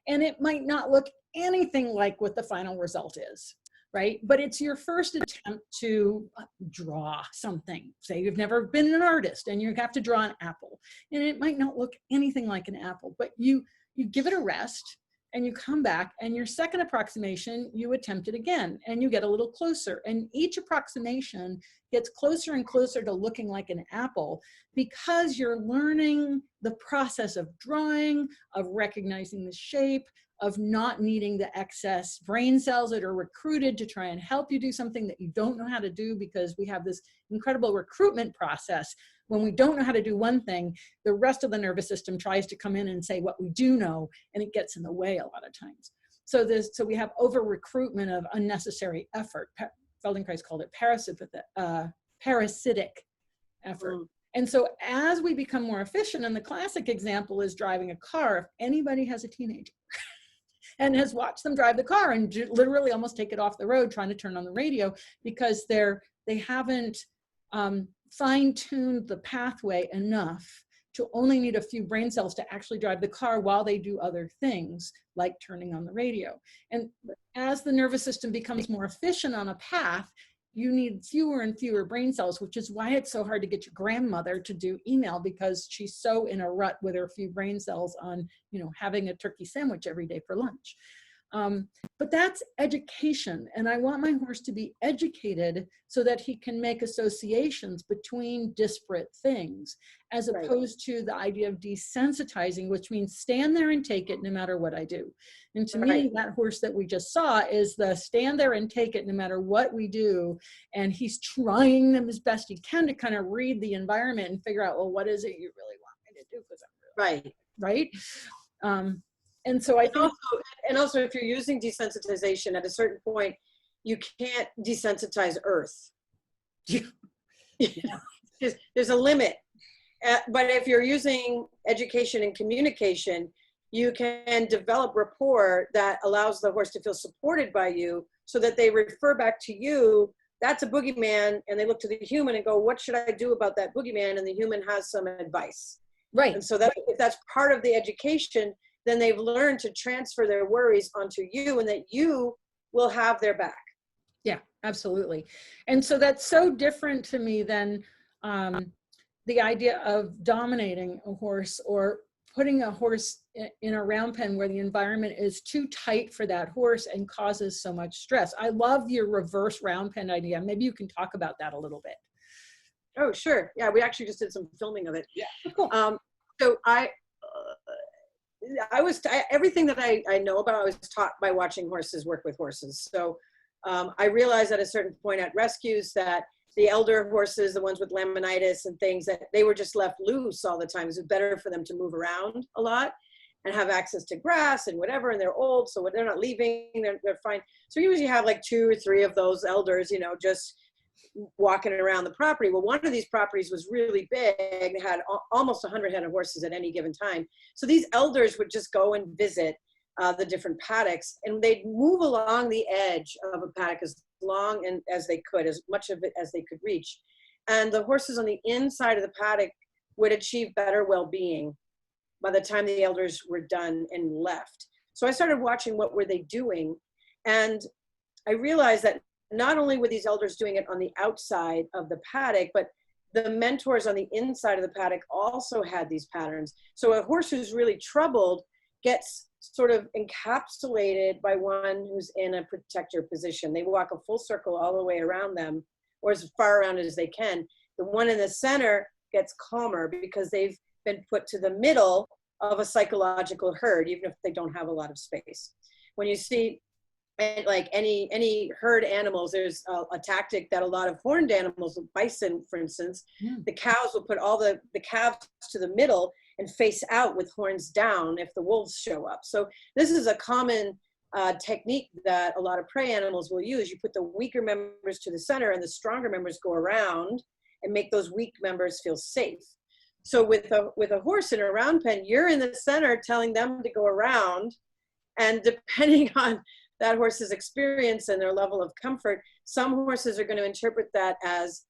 And it might not look anything like what the final result is, right? But it's your first attempt to draw something. Say you've never been an artist and you have to draw an apple. And it might not look anything like an apple, but you give it a rest and you come back, and your second approximation, you attempt it again and you get a little closer. And each approximation gets closer and closer to looking like an apple because you're learning the process of drawing, of recognizing the shape, of not needing the excess brain cells that are recruited to try and help you do something that you don't know how to do, because we have this incredible recruitment process. When we don't know how to do one thing, the rest of the nervous system tries to come in and say what we do know, and it gets in the way a lot of times. So we have over recruitment of unnecessary effort. Feldenkrais called it parasitic effort. And so as we become more efficient, and the classic example is driving a car. If anybody has a teenager and has watched them drive the car and literally almost take it off the road trying to turn on the radio because they haven't fine-tuned the pathway enough to only need a few brain cells to actually drive the car while they do other things like turning on the radio. And as the nervous system becomes more efficient on a path, you need fewer and fewer brain cells, which is why it's so hard to get your grandmother to do email, because she's so in a rut with her few brain cells on, having a turkey sandwich every day for lunch. But that's education. And I want my horse to be educated so that he can make associations between disparate things, as opposed to the idea of desensitizing, which means stand there and take it no matter what I do. And to me, that horse that we just saw is the stand there and take it no matter what we do. And he's trying as best he can to kind of read the environment and figure out, well, what is it you really want me to do? Because I'm really, right? And so I think, also if you're using desensitization, at a certain point, you can't desensitize Earth. There's a limit. But if you're using education and communication, you can develop rapport that allows the horse to feel supported by you, so that they refer back to you. That's a boogeyman, and they look to the human and go, what should I do about that boogeyman? And the human has some advice. Right. And so that, if that's part of the education, then they've learned to transfer their worries onto you, and that you will have their back. Yeah, absolutely. And so that's so different to me than the idea of dominating a horse, or putting a horse in a round pen where the environment is too tight for that horse and causes so much stress. I love your reverse round pen idea. Maybe you can talk about that a little bit. Oh, sure. Yeah, we actually just did some filming of it. Yeah. Cool. So everything that I know about, I was taught by watching horses work with horses. So I realized at a certain point at rescues that the elder horses, the ones with laminitis and things, that they were just left loose all the time. It was better for them to move around a lot and have access to grass and whatever, and they're old, so when they're not leaving, they're fine. So you usually have like 2 or 3 of those elders, you know, just walking around the property. Well, one of these properties was really big. They had almost 100 head of horses at any given time. So these elders would just go and visit the different paddocks, and they'd move along the edge of a paddock as long and as they could, as much of it as they could reach. And the horses on the inside of the paddock would achieve better well-being by the time the elders were done and left. So I started watching what were they doing, and I realized that not only were these elders doing it on the outside of the paddock, but the mentors on the inside of the paddock also had these patterns. So a horse who's really troubled gets sort of encapsulated by one who's in a protector position. They walk a full circle all the way around them, or as far around as they can. The one in the center gets calmer because they've been put to the middle of a psychological herd, even if they don't have a lot of space. When you see like any herd animals, there's a tactic that a lot of horned animals, bison, for instance, the cows will put all the calves to the middle and face out with horns down if the wolves show up. So this is a common technique that a lot of prey animals will use. You put the weaker members to the center and the stronger members go around and make those weak members feel safe. So with a horse in a round pen, you're in the center telling them to go around, and depending on that horse's experience and their level of comfort, some horses are going to interpret that as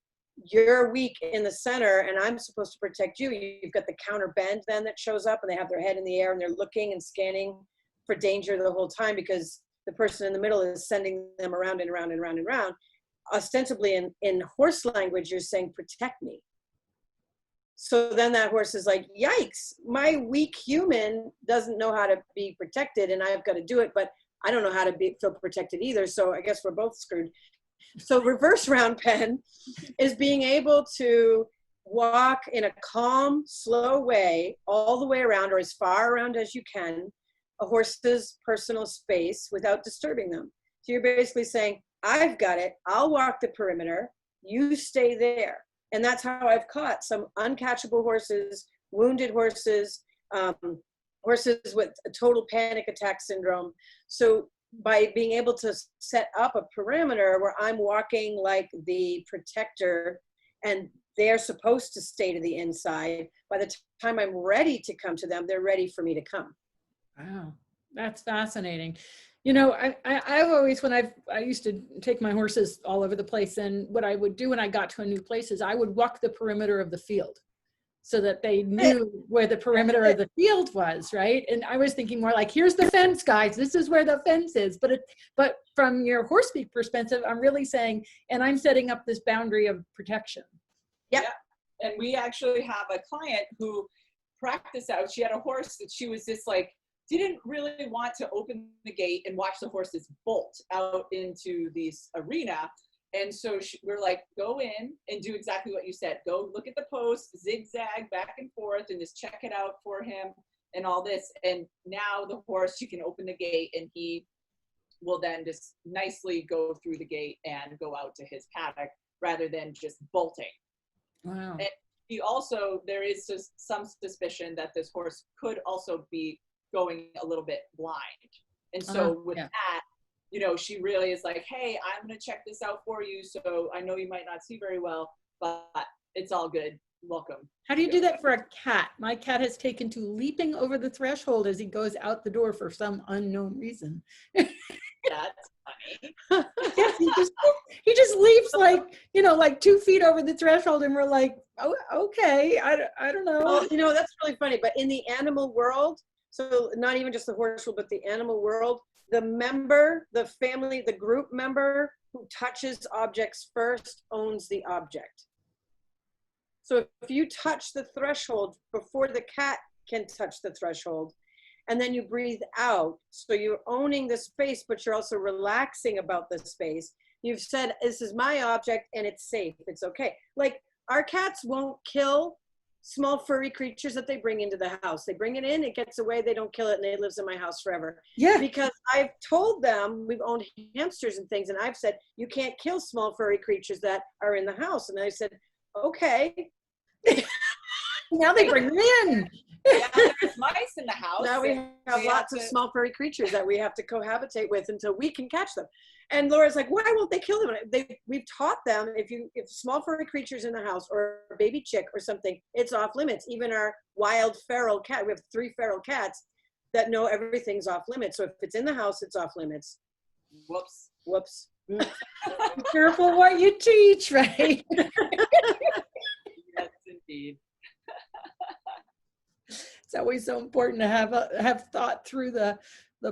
you're weak in the center and I'm supposed to protect you. You've got the counter bend then that shows up, and they have their head in the air and they're looking and scanning for danger the whole time because the person in the middle is sending them around and around and around and around. Ostensibly in horse language, you're saying, protect me. So then that horse is like, yikes, my weak human doesn't know how to be protected and I've got to do it, but I don't know how to feel protected either. So I guess we're both screwed. So reverse round pen is being able to walk in a calm, slow way all the way around, or as far around as you can, a horse's personal space without disturbing them. So you're basically saying, I've got it. I'll walk the perimeter. You stay there. And that's how I've caught some uncatchable horses, wounded horses, horses with a total panic attack syndrome. So by being able to set up a perimeter where I'm walking like the protector and they're supposed to stay to the inside, by the time I'm ready to come to them, they're ready for me to come. Wow, that's fascinating. You know, I've always, when I used to take my horses all over the place, and what I would do when I got to a new place is I would walk the perimeter of the field so that they knew where the perimeter of the field was, right? And I was thinking more like, here's the fence, guys. This is where the fence is. But from your horse speak perspective, I'm really saying, and I'm setting up this boundary of protection. Yeah. And we actually have a client who practiced out. She had a horse that she was just like didn't really want to open the gate and watch the horses bolt out into this arena. And so we're like, go in and do exactly what you said. Go look at the post, zigzag back and forth, and just check it out for him and all this. And now the horse, you can open the gate and he will then just nicely go through the gate and go out to his paddock rather than just bolting. Wow. And he also, there is just some suspicion that this horse could also be going a little bit blind. And so with that, you know, she really is like, hey, I'm going to check this out for you. So I know you might not see very well, but it's all good. Welcome. How do you do that for a cat? My cat has taken to leaping over the threshold as he goes out the door for some unknown reason. That's funny. Yes, he just leaps like, you know, like 2 feet over the threshold, and we're like, oh, okay, I don't know. Well, you know, that's really funny, but in the animal world, so not even just the horse world, but the animal world, the member, the family, the group member who touches objects first owns the object. So if you touch the threshold before the cat can touch the threshold, and then you breathe out, so you're owning the space, but you're also relaxing about the space. You've said, this is my object and it's safe, it's okay. Like, our cats won't kill small furry creatures that they bring into the house. They bring it in, it gets away, they don't kill it, and it lives in my house forever. Yeah. Because I've told them, we've owned hamsters and things, and I've said, you can't kill small furry creatures that are in the house. And I said, okay. Now they bring them in. Yeah, there's mice in the house. Now we have lots of small furry creatures that we have to cohabitate with until we can catch them. And Laura's like, why won't they kill them? We've taught them, if small furry creatures in the house or a baby chick or something, it's off limits. Even our wild feral cat, we have 3 feral cats that know everything's off limits. So if it's in the house, it's off limits. Whoops. Whoops. Be careful what you teach, right? Yes, indeed. It's always so important to have thought through the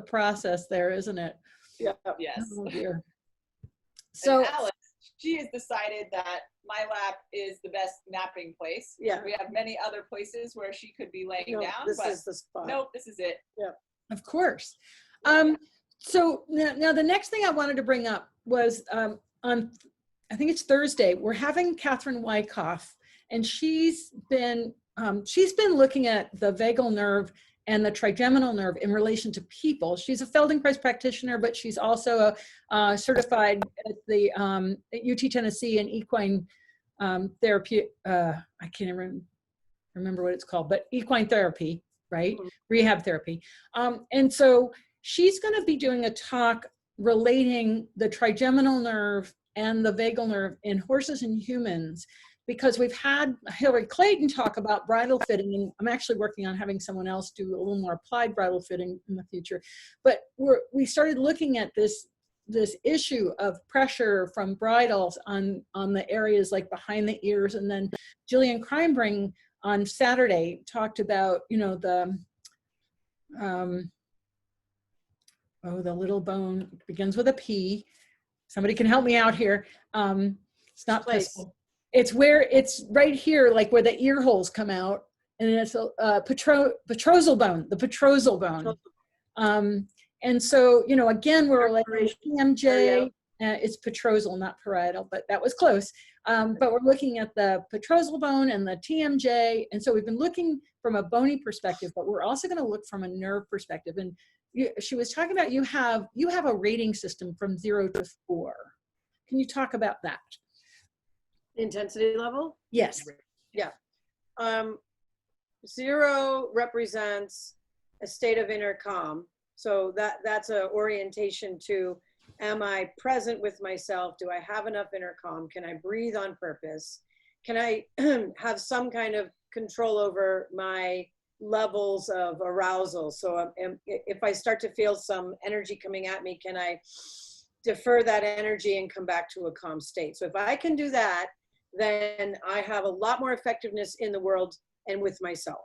process there, isn't it? Yeah. Yes. Oh dear. So and Alice, she has decided that my lap is the best napping place. Yeah. We have many other places where she could be laying down. This but is the spot. nope, this is it. Yeah. of course. So now the next thing I wanted to bring up was on, I think it's Thursday, we're having Catherine Wyckoff, and she's been looking at the vagal nerve and the trigeminal nerve in relation to people. She's a Feldenkrais practitioner, but she's also certified at the at UT Tennessee in equine therapy. I can't even remember what it's called, but equine therapy, right? Mm-hmm. Rehab therapy. And so she's going to be doing a talk relating the trigeminal nerve and the vagal nerve in horses and humans, because we've had Hillary Clayton talk about bridle fitting, and I'm actually working on having someone else do a little more applied bridle fitting in the future. But we started looking at this issue of pressure from bridles on the areas like behind the ears. And then Jillian Kreinbring on Saturday talked about, you know, the little bone begins with a P. Somebody can help me out here. It's not possible. It's where it's right here, like where the ear holes come out, and it's a petrosal bone, the petrosal bone. And so, you know, again, we're like TMJ, it's petrosal, not parietal, but that was close. But we're looking at the petrosal bone and the TMJ. And so we've been looking from a bony perspective, but we're also going to look from a nerve perspective. And she was talking about you have a rating system from 0 to 4. Can you talk about that? Intensity level? Yes. Yeah. 0 represents a state of inner calm. So that's an orientation to, am I present with myself? Do I have enough inner calm? Can I breathe on purpose? Can I have some kind of control over my levels of arousal? So if I start to feel some energy coming at me, can I defer that energy and come back to a calm state? So if I can do that, then I have a lot more effectiveness in the world and with myself.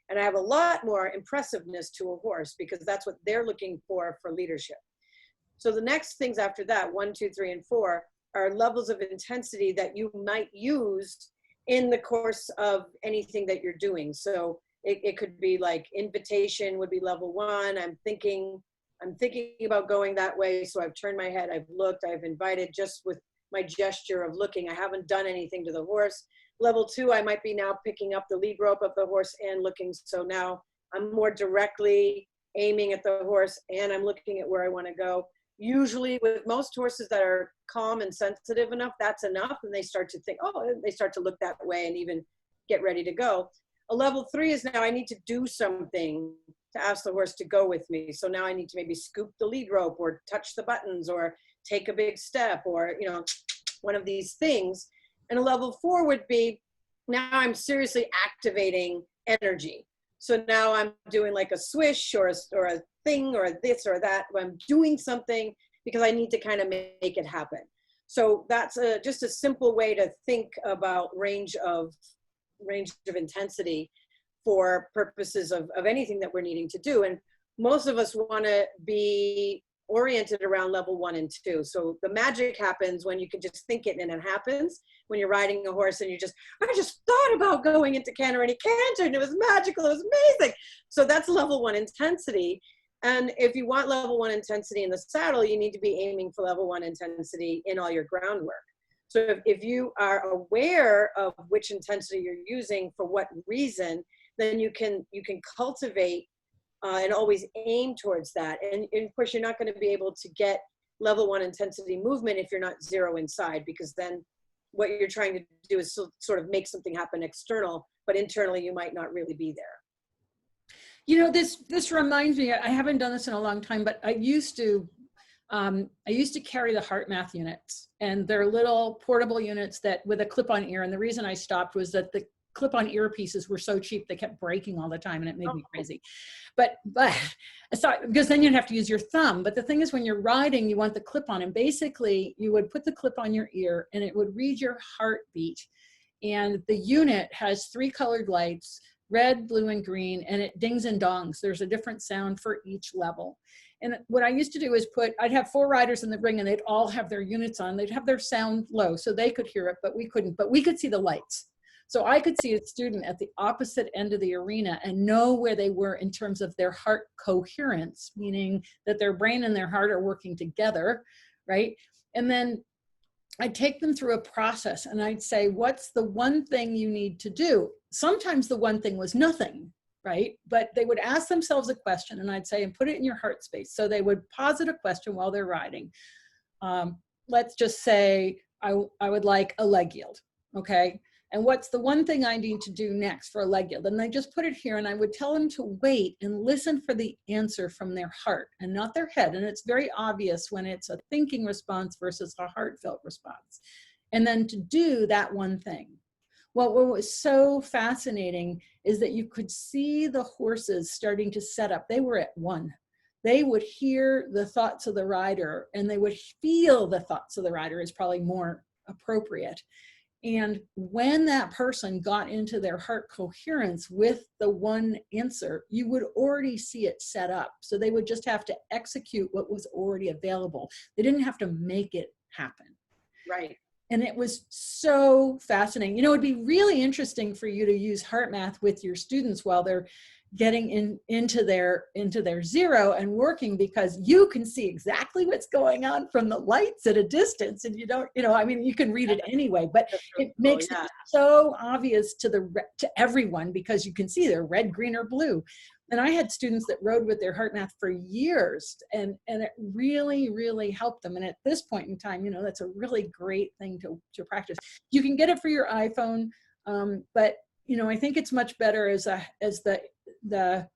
And I have a lot more impressiveness to a horse, because that's what they're looking for leadership. So the next things after that, 1, 2, 3, and 4, are levels of intensity that you might use in the course of anything that you're doing. So It could be like invitation would be level 1. I'm thinking about going that way. So I've turned my head, I've looked, I've invited just with my gesture of looking. I haven't done anything to the horse. Level 2, I might be now picking up the lead rope of the horse and looking. So now I'm more directly aiming at the horse and I'm looking at where I want to go. Usually with most horses that are calm and sensitive enough, that's enough. And they start to think, oh, they start to look that way and even get ready to go. A level 3 is now I need to do something to ask the horse to go with me. So now I need to maybe scoop the lead rope or touch the buttons or take a big step or, you know, one of these things. And a level 4 would be, now I'm seriously activating energy. So now I'm doing like a swish or a thing or this or that. I'm doing something because I need to kind of make it happen. So that's just a simple way to think about range of intensity for purposes of anything that we're needing to do. And most of us want to be oriented around level 1 and 2. So the magic happens when you can just think it and it happens. When you're riding a horse and I just thought about going into canter and he cantered and it was magical, it was amazing. So that's level 1 intensity. And if you want level 1 intensity in the saddle, you need to be aiming for level 1 intensity in all your groundwork. So if you are aware of which intensity you're using for what reason, then you can cultivate and always aim towards that. And of course, you're not going to be able to get level 1 intensity movement if you're not 0 inside, because then what you're trying to do is sort of make something happen external, but internally you might not really be there. You know, this reminds me, I haven't done this in a long time, but I used to carry the HeartMath units, and they're little portable units that with a clip-on ear. And the reason I stopped was that the clip-on earpieces were so cheap, they kept breaking all the time and it made me crazy. But because then you'd have to use your thumb. But the thing is, when you're riding, you want the clip-on, and basically you would put the clip on your ear and it would read your heartbeat. And the unit has 3 colored lights, red, blue, and green, and it dings and dongs. There's a different sound for each level. And what I used to do is I'd have 4 riders in the ring and they'd all have their units on. They'd have their sound low so they could hear it, but we couldn't. But we could see the lights. So I could see a student at the opposite end of the arena and know where they were in terms of their heart coherence, meaning that their brain and their heart are working together, right? And then I'd take them through a process and I'd say, what's the one thing you need to do? Sometimes the one thing was nothing, right? But they would ask themselves a question and I'd say, and put it in your heart space. So they would posit a question while they're riding. Let's just say, I would like a leg yield, okay? And what's the one thing I need to do next for a leg yield? And I just put it here and I would tell them to wait and listen for the answer from their heart and not their head. And it's very obvious when it's a thinking response versus a heartfelt response. And then to do that one thing. Well, what was so fascinating is that you could see the horses starting to set up. They were at 1. They would hear the thoughts of the rider and they would feel the thoughts of the rider is probably more appropriate. And when that person got into their heart coherence with the one answer, you would already see it set up. So they would just have to execute what was already available. They didn't have to make it happen. Right. And it was so fascinating. You know, it'd be really interesting for you to use HeartMath with your students while they're getting into their 0 and working, because you can see exactly what's going on from the lights at a distance, and you don't, I mean, you can read it anyway, but it makes it so obvious to everyone because you can see they're red, green, or blue. And I had students that rode with their HeartMath for years, and it really, really helped them. And at this point in time, that's a really great thing to practice. You can get it for your iPhone, but I think it's much better as the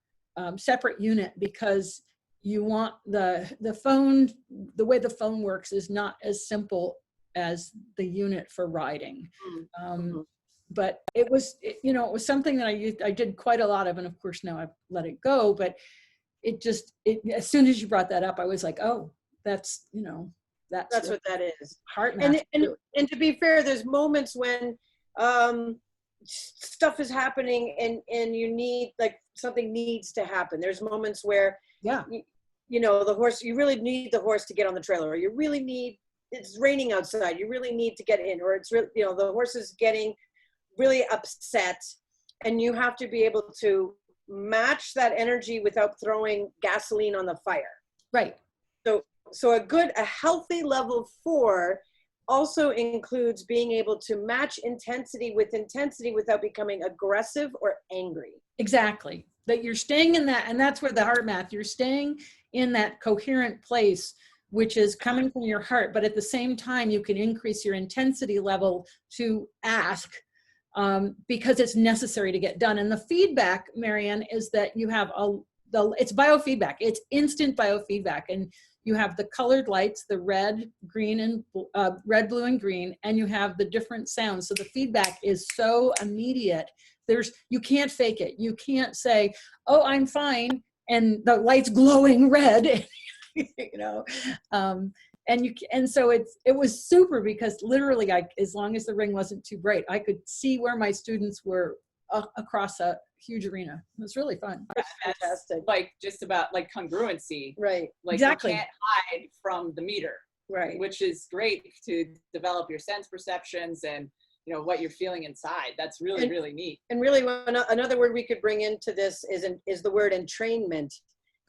separate unit, because you want the phone, the way the phone works is not as simple as the unit for riding. But it was something that I did quite a lot of, and of course now I've let it go, but as soon as you brought that up, I was like, oh, that's what that is. HeartMath. And to be fair, there's moments when stuff is happening and you need, like, something needs to happen. There's moments where the horse, you really need the horse to get on the trailer, or you really need, it's raining outside, you really need to get in, or it's really, the horse is getting really upset and you have to be able to match that energy without throwing gasoline on the fire. Right. So a healthy level 4 also includes being able to match intensity with intensity without becoming aggressive or angry. Exactly. That you're staying in that, and that's where the HeartMath, you're staying in that coherent place, which is coming from your heart, but at the same time, you can increase your intensity level to ask, because it's necessary to get done. And the feedback, Marianne, is that you have it's biofeedback. It's instant biofeedback. And you have the colored lights, the red, green, and red, blue, and green, and you have the different sounds. So the feedback is so immediate. You can't fake it. You can't say, oh, I'm fine, and the light's glowing red, you know. And so it was super, because literally, as long as the ring wasn't too bright, I could see where my students were across a huge arena. It was really fun. That's fantastic. Like just about like congruency. Right. Like exactly. You can't hide from the meter. Right. Which is great to develop your sense perceptions and, you know, what you're feeling inside. That's really, really neat. And really, another word we could bring into this is the word entrainment.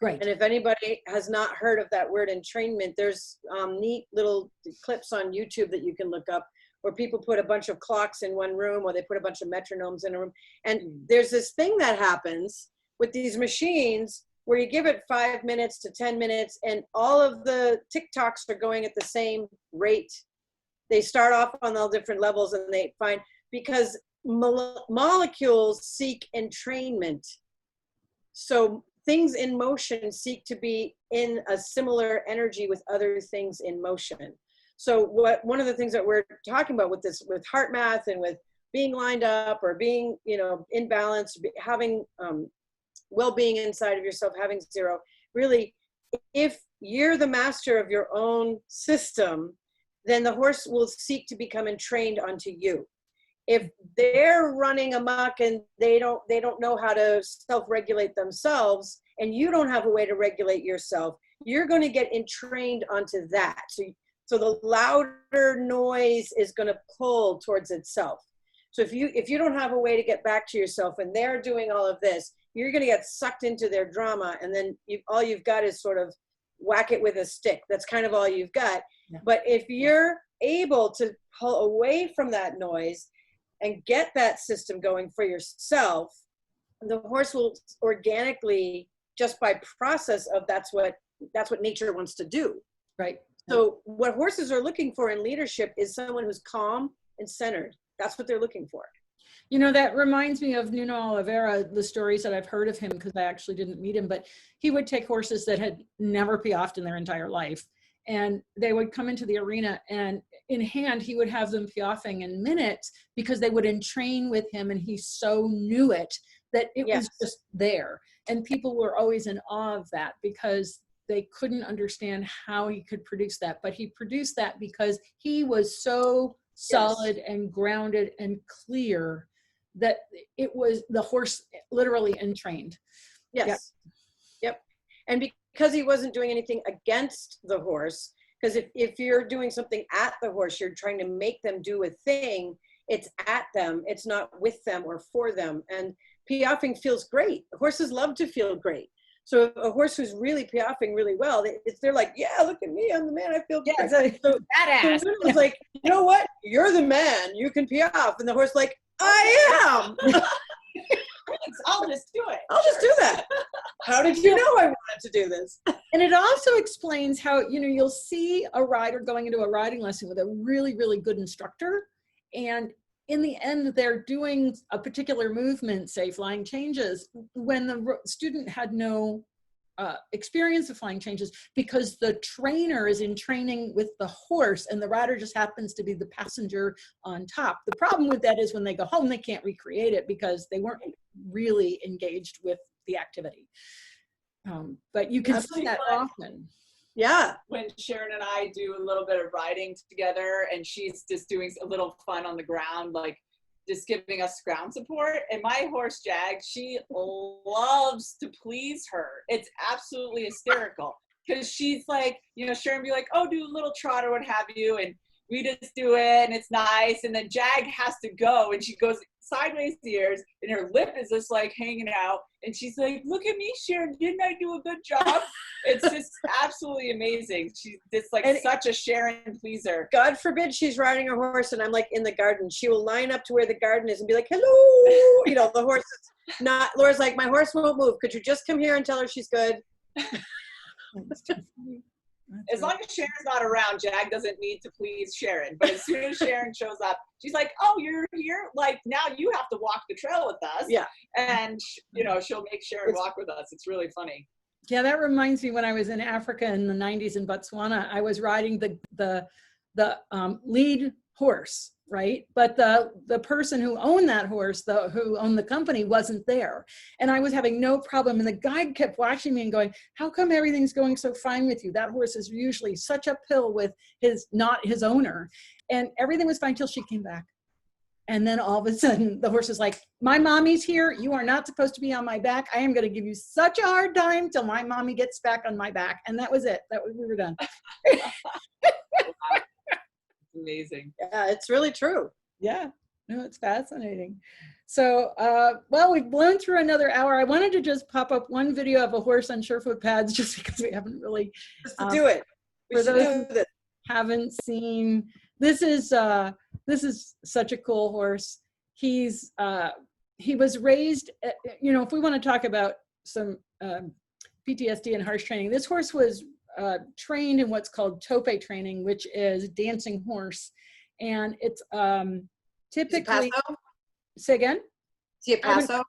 Right. And if anybody has not heard of that word entrainment, there's neat little clips on YouTube that you can look up, where people put a bunch of clocks in one room, or they put a bunch of metronomes in a room. And there's this thing that happens with these machines where you give it 5 minutes to 10 minutes, and all of the TikToks are going at the same rate. They start off on all different levels, and they find, because molecules seek entrainment. So things in motion seek to be in a similar energy with other things in motion. So one of the things that we're talking about with HeartMath, and with being lined up, or being, you know, in balance, having well-being inside of yourself, having zero, really, if you're the master of your own system, then the horse will seek to become entrained onto you. If they're running amok and they don't know how to self-regulate themselves, and you don't have a way to regulate yourself, you're going to get entrained onto that. So the louder noise is going to pull towards itself. So if you don't have a way to get back to yourself, and they're doing all of this, you're going to get sucked into their drama, and then all you've got is sort of whack it with a stick. That's kind of all you've got. Yeah. But if you're able to pull away from that noise and get that system going for yourself, the horse will organically, just by process of that's what nature wants to do. Right. So what horses are looking for in leadership is someone who's calm and centered. That's what they're looking for. You know, that reminds me of Nuno Oliveira, the stories that I've heard of him, because I actually didn't meet him, but he would take horses that had never piaffed in their entire life, and they would come into the arena, and in hand, he would have them piaffing in minutes, because they would entrain with him, and he so knew it that it was just there. And people were always in awe of that, because they couldn't understand how he could produce that. But he produced that because he was so solid and grounded and clear that it was the horse literally entrained. Yes. Yep. And because he wasn't doing anything against the horse, because if you're doing something at the horse, you're trying to make them do a thing, it's at them, it's not with them or for them. And piaffing feels great. Horses love to feel great. So a horse who's really piaffing really well, they're like, yeah, look at me, I'm the man, I feel good. Yeah, so badass. So it was like, you know what? You're the man, you can piaff. And the horse like, I am. I'll just do it. I'll just do that. How did you know I wanted to do this? And it also explains how, you know, you'll see a rider going into a riding lesson with a really, really good instructor. And in the end, they're doing a particular movement, say flying changes, when the student had no experience of flying changes, because the trainer is in training with the horse and the rider just happens to be the passenger on top. The problem with that is when they go home, they can't recreate it because they weren't really engaged with the activity. But you can see that often. Yeah. When Sharon and I do a little bit of riding together, and she's just doing a little fun on the ground, like just giving us ground support. And my horse, Jag, she loves to please her. It's absolutely hysterical. Because she's like, you know, Sharon be like, oh, do a little trot or what have you. And we just do it and it's nice. And then Jag has to go and she goes sideways ears and her lip is just like hanging out. And she's like, look at me, Sharon, didn't I do a good job? It's just absolutely amazing. She's just like such a Sharon pleaser. God forbid she's riding a horse and I'm like in the garden. She will line up to where the garden is and be like, hello. You know, the horse is not, Laura's like, my horse won't move. Could you just come here and tell her she's good? As long as Sharon's not around, Jag doesn't need to please Sharon. But as soon as Sharon shows up, she's like, oh, you're here? Like, now you have to walk the trail with us. Yeah. And, you know, she'll make Sharon walk with us. It's really funny. Yeah, that reminds me when I was in Africa in the 90s in Botswana, I was riding the lead horse, right? But the person who owned that horse, who owned the company, wasn't there. And I was having no problem. And the guide kept watching me and going, how come everything's going so fine with you? That horse is usually such uphill with not his owner. And everything was fine till she came back. And then all of a sudden the horse is like, my mommy's here. You are not supposed to be on my back. I am going to give you such a hard time till my mommy gets back on my back. And that was it. We were done. Amazing. Yeah, it's really true. Yeah, no, it's fascinating. So, well, we've blown through another hour. I wanted to just pop up one video of a horse on surefoot pads just because we haven't really. Just to do it. For those who haven't seen, this is such a cool horse. He was raised, you know, if we want to talk about some PTSD and harsh training, this horse was trained in what's called tope training, which is dancing horse. And it's typically, say again? Is he a Paso?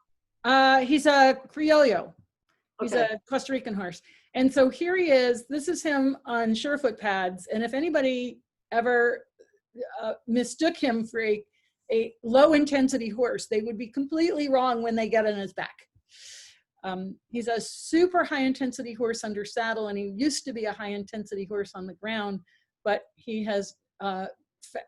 He's a Criollo. He's a Costa Rican horse. And so here he is, this is him on surefoot pads. And if anybody ever mistook him for a low intensity horse, they would be completely wrong when they get on his back. He's a super high intensity horse under saddle, and he used to be a high intensity horse on the ground, but he has,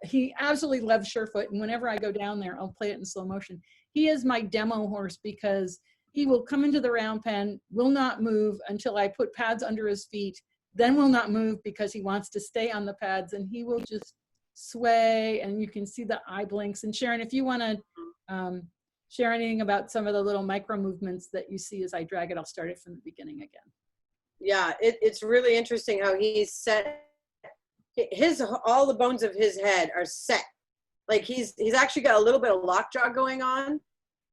he absolutely loves surefoot. And whenever I go down there, I'll play it in slow motion. He is my demo horse because he will come into the round pen, will not move until I put pads under his feet, then will not move because he wants to stay on the pads, and he will just sway, and you can see the eye blinks. And Sharon, if you want to share anything about some of the little micro movements that you see as I drag it, I'll start it from the beginning again. Yeah, it's really interesting how he's set. All the bones of his head are set. Like he's actually got a little bit of lockjaw going on,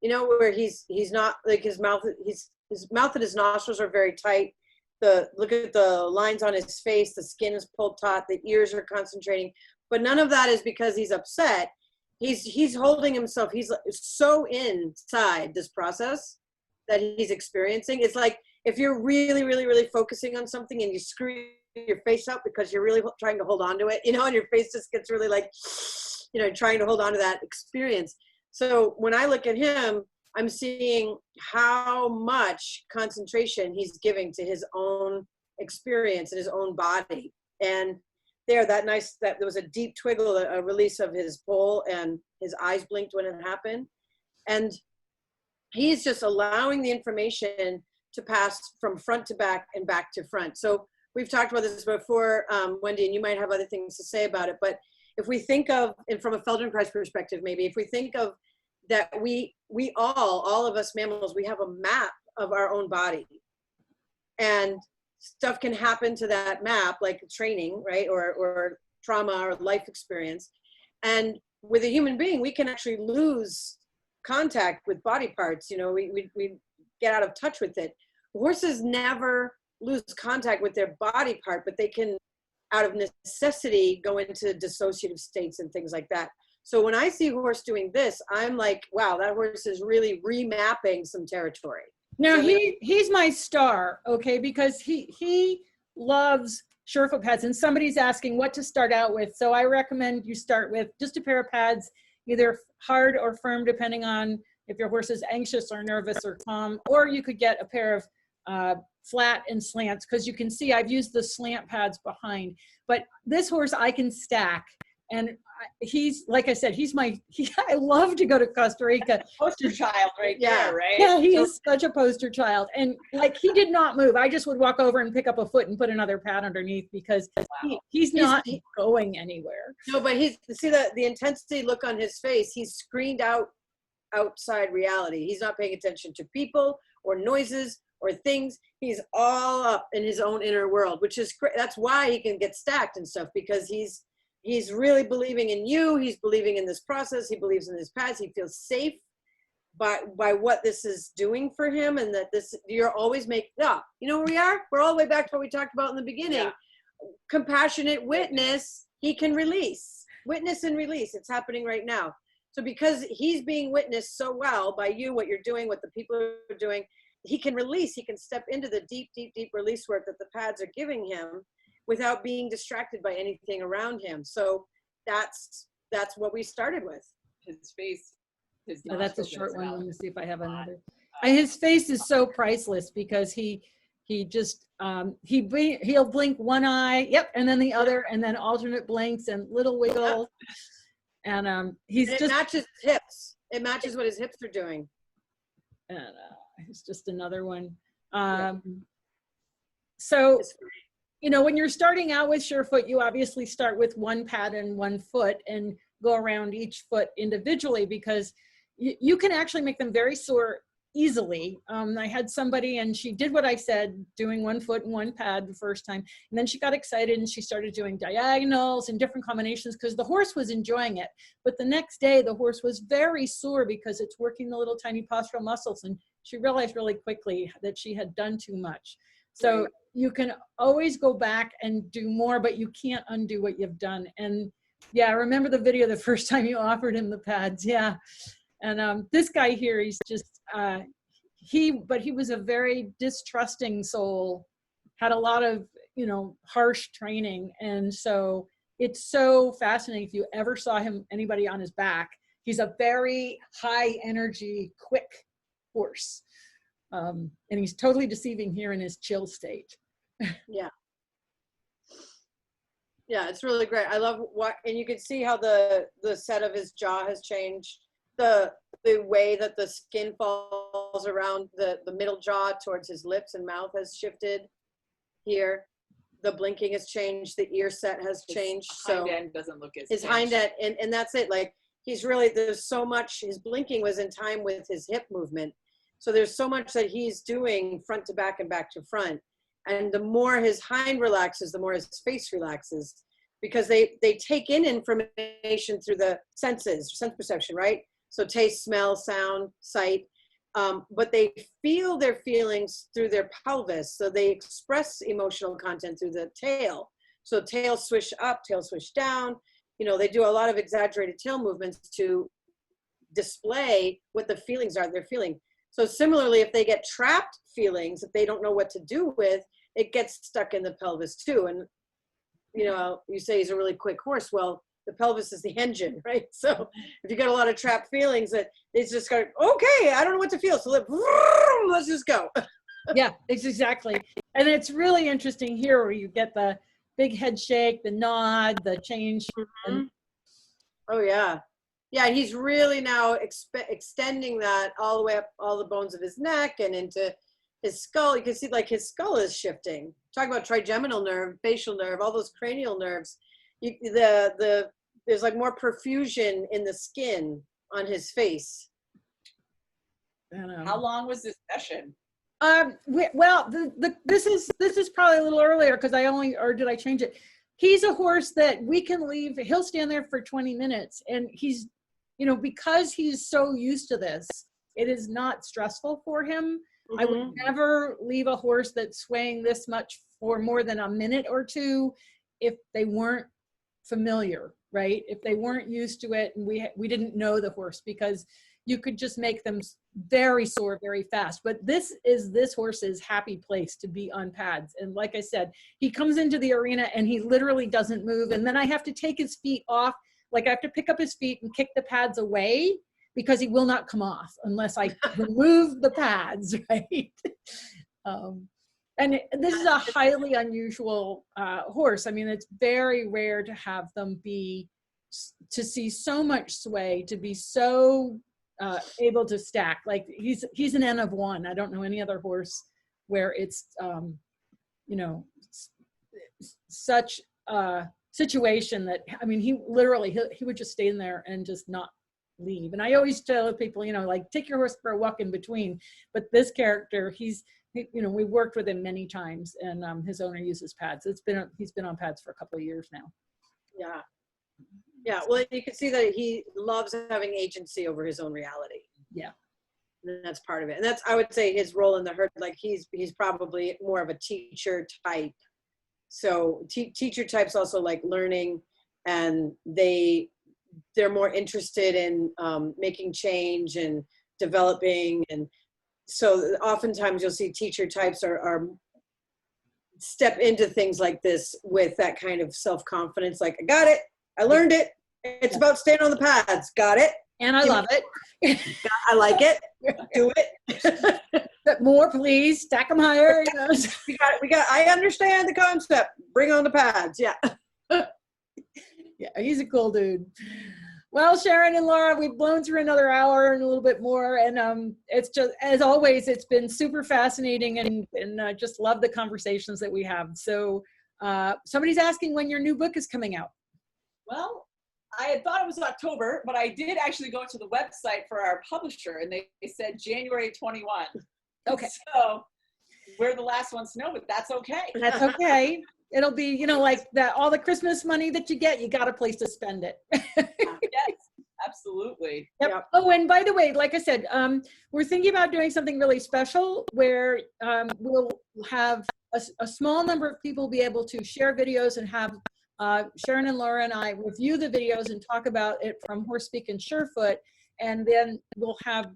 you know, where he's not like his mouth and his nostrils are very tight. Look at the lines on his face, the skin is pulled taut, the ears are concentrating, but none of that is because he's upset. He's holding himself. He's so inside this process that he's experiencing. It's like if you're really, really, really focusing on something and you screw your face up because you're really trying to hold on to it, you know, and your face just gets really like, you know, trying to hold on to that experience. So when I look at him, I'm seeing how much concentration he's giving to his own experience and his own body. And that there was a deep twiggle, a release of his pole, and his eyes blinked when it happened. And he's just allowing the information to pass from front to back and back to front. So we've talked about this before, Wendy, and you might have other things to say about it, but if we think of, and from a Feldenkrais perspective, maybe, if we think of that we all of us mammals, we have a map of our own body. And stuff can happen to that map, like training, right? Or trauma or life experience. And with a human being, we can actually lose contact with body parts. You know, we get out of touch with it. Horses never lose contact with their body part, but they can, out of necessity, go into dissociative states and things like that. So when I see a horse doing this, I'm like, wow, that horse is really remapping some territory. Now he's my star, okay, because he loves surefoot pads, and somebody's asking what to start out with. So I recommend you start with just a pair of pads, either hard or firm, depending on if your horse is anxious or nervous or calm, or you could get a pair of flat and slants, because you can see I've used the slant pads behind. But this horse I can stack And he's, like I said, I love to go to Costa Rica. Poster child right there, right? Yeah, he is such a poster child. And like, he did not move. I just would walk over and pick up a foot and put another pad underneath because he's not going anywhere. No, but see the intensity look on his face. He's screened out outside reality. He's not paying attention to people or noises or things. He's all up in his own inner world, which is great. That's why he can get stacked and stuff, because he's really believing in you. He's believing in this process. He believes in his pads. He feels safe by what this is doing for him, and that you're always you know where we are? We're all the way back to what we talked about in the beginning. Yeah. Compassionate witness, he can release. Witness and release. It's happening right now. So because he's being witnessed so well by you, what you're doing, what the people are doing, he can release. He can step into the deep, deep, deep release work that the pads are giving him without being distracted by anything around him. So that's what we started with. His face. That's a short one. Let me see if I have another. His face is so priceless because he just he'll blink one eye, and then the other, and then alternate blinks and little wiggles. And it matches his hips. It matches what his hips are doing. And it's just another one. So, you know, when you're starting out with Surefoot, you obviously start with one pad and one foot and go around each foot individually, because you can actually make them very sore easily. I had somebody, and she did what I said, doing one foot and one pad the first time. And then she got excited and she started doing diagonals and different combinations because the horse was enjoying it. But the next day, the horse was very sore because it's working the little tiny postural muscles. And she realized really quickly that she had done too much. So you can always go back and do more, but you can't undo what you've done. And yeah, I remember the video the first time you offered him the pads. Yeah. And this guy here, he's just, he was a very distrusting soul, had a lot of, you know, harsh training. And so it's so fascinating. If you ever saw anybody on his back, he's a very high energy, quick horse. And he's totally deceiving here in his chill state. Yeah. Yeah, it's really great. I love and you can see how the set of his jaw has changed. The way that the skin falls around the middle jaw towards his lips and mouth has shifted here. The blinking has changed. The ear set has changed. His hind end doesn't look as his hind end, and that's it. Like, he's really, there's so much, his blinking was in time with his hip movement. So there's so much that he's doing front to back and back to front. And the more his hind relaxes, the more his face relaxes, because they take in information through the senses, sense perception, right? So taste, smell, sound, sight, but they feel their feelings through their pelvis. So they express emotional content through the tail. So tail swish up, tail swish down. You know, they do a lot of exaggerated tail movements to display what the feelings are they're feeling. So similarly, if they get trapped feelings that they don't know what to do with, it gets stuck in the pelvis too. And, you know, you say he's a really quick horse. Well, the pelvis is the engine, right? So if you got a lot of trapped feelings, that it's just got, okay, I don't know what to feel. So let's just go. Yeah, it's exactly. And it's really interesting here where you get the big head shake, the nod, the change. Mm-hmm. Oh yeah. Yeah, he's really now extending that all the way up all the bones of his neck and into his skull. You can see like his skull is shifting. Talk about trigeminal nerve, facial nerve, all those cranial nerves. There's like more perfusion in the skin on his face. How long was this session? Well, this is probably a little earlier because did I change it? He's a horse that we can leave. He'll stand there for 20 minutes, and he's, you know, because he's so used to this, it is not stressful for him. Mm-hmm. I would never leave a horse that's swaying this much for more than a minute or two if they weren't familiar, right? If they weren't used to it and we didn't know the horse, because you could just make them very sore very fast. But this is this horse's happy place to be on pads. And like I said, he comes into the arena and he literally doesn't move. And then I have to take his feet off. Like I have to pick up his feet and kick the pads away because he will not come off unless I remove the pads, right? And this is a highly unusual horse. I mean, it's very rare to have them be to see so much sway, to be so able to stack. Like he's an N of 1. I don't know any other horse where it's, you know, such a situation that, I mean, he literally, he would just stay in there and just not leave. And I always tell people, you know, like, take your horse for a walk in between. But this character, you know, we worked with him many times, and his owner uses pads. He's been on pads for a couple of years now. Yeah. Yeah. Well, you can see that he loves having agency over his own reality. Yeah. And that's part of it. And that's, I would say, his role in the herd. Like he's probably more of a teacher type. So teacher types also like learning, and they're more interested in making change and developing. And so oftentimes you'll see teacher types are step into things like this with that kind of self-confidence. Like, I got it. I learned it. It's about staying on the pads. Got it. And I love it. I like it. Do it. But more, please. Stack them higher. You know? We got. I understand the concept. Bring on the pads. Yeah. Yeah, he's a cool dude. Well, Sharon and Laura, we've blown through another hour and a little bit more. And it's just, as always, it's been super fascinating, and just love the conversations that we have. So somebody's asking when your new book is coming out. Well, I had thought it was October, but I did actually go to the website for our publisher, and they said January 21. Okay. So we're the last ones to know, but that's okay. That's okay. It'll be, you know, like that, all the Christmas money that you get, you got a place to spend it. Yes, absolutely. Yep. Oh, and by the way, like I said, we're thinking about doing something really special where we'll have a small number of people be able to share videos and have Sharon and Laura and I review the videos and talk about it from Horsepeak and Surefoot. And then we'll have,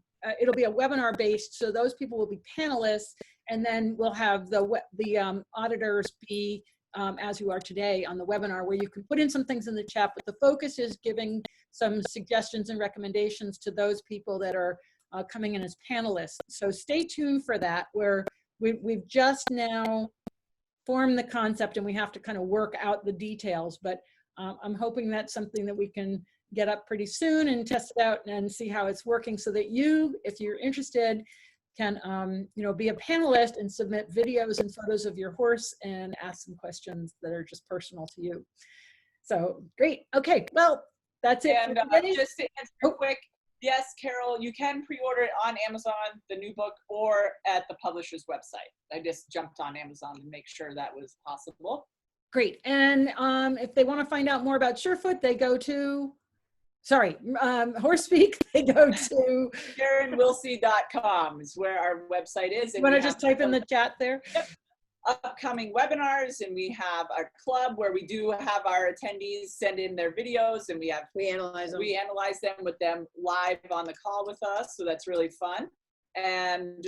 it'll be a webinar based, so those people will be panelists. And then we'll have the auditors be, as you are today on the webinar, where you can put in some things in the chat, but the focus is giving some suggestions and recommendations to those people that are coming in as panelists. So stay tuned for that, where we've just now formed the concept and we have to kind of work out the details, but I'm hoping that's something that we can get up pretty soon and test it out and see how it's working, so that you, if you're interested, can you know, be a panelist and submit videos and photos of your horse and ask some questions that are just personal to you. So great. Okay, well, that's it. And just to answer quick, yes, Carol, you can pre-order it on Amazon, the new book, or at the publisher's website. I just jumped on Amazon to make sure that was possible. Great. And if they want to find out more about Surefoot, they go to, sorry, Horsepeak, they go to SharonWilsie.com is where our website is. You want to just type in the chat there? Yep. Upcoming webinars, and we have our club where we do have our attendees send in their videos, and we analyze them with them live on the call with us, so that's really fun. And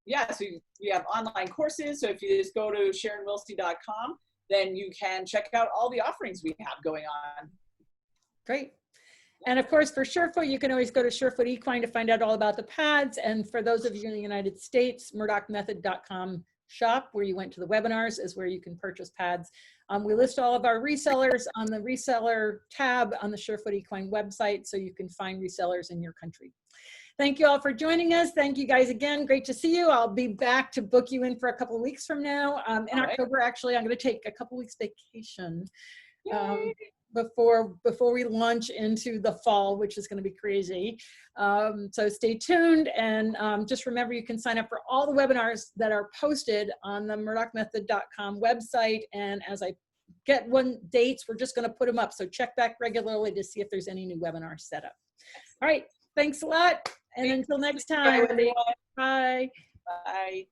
yeah, so we have online courses, so if you just go to SharonWilsie.com, then you can check out all the offerings we have going on. Great. And of course, for Surefoot, you can always go to Surefoot Equine to find out all about the pads. And for those of you in the United States, murdochmethod.com shop, where you went to the webinars, is where you can purchase pads. We list all of our resellers on the reseller tab on the Surefoot Equine website, so you can find resellers in your country. Thank you all for joining us. Thank you guys again. Great to see you. I'll be back to book you in for a couple of weeks from now. In October, actually, I'm going to take a couple weeks vacation before we launch into the fall, which is going to be crazy. So stay tuned, and just remember, you can sign up for all the webinars that are posted on the murdochmethod.com website. And as I get dates, we're just going to put them up. So check back regularly to see if there's any new webinars set up. All right. Thanks a lot. And until next time. Bye, everyone. Bye. Bye.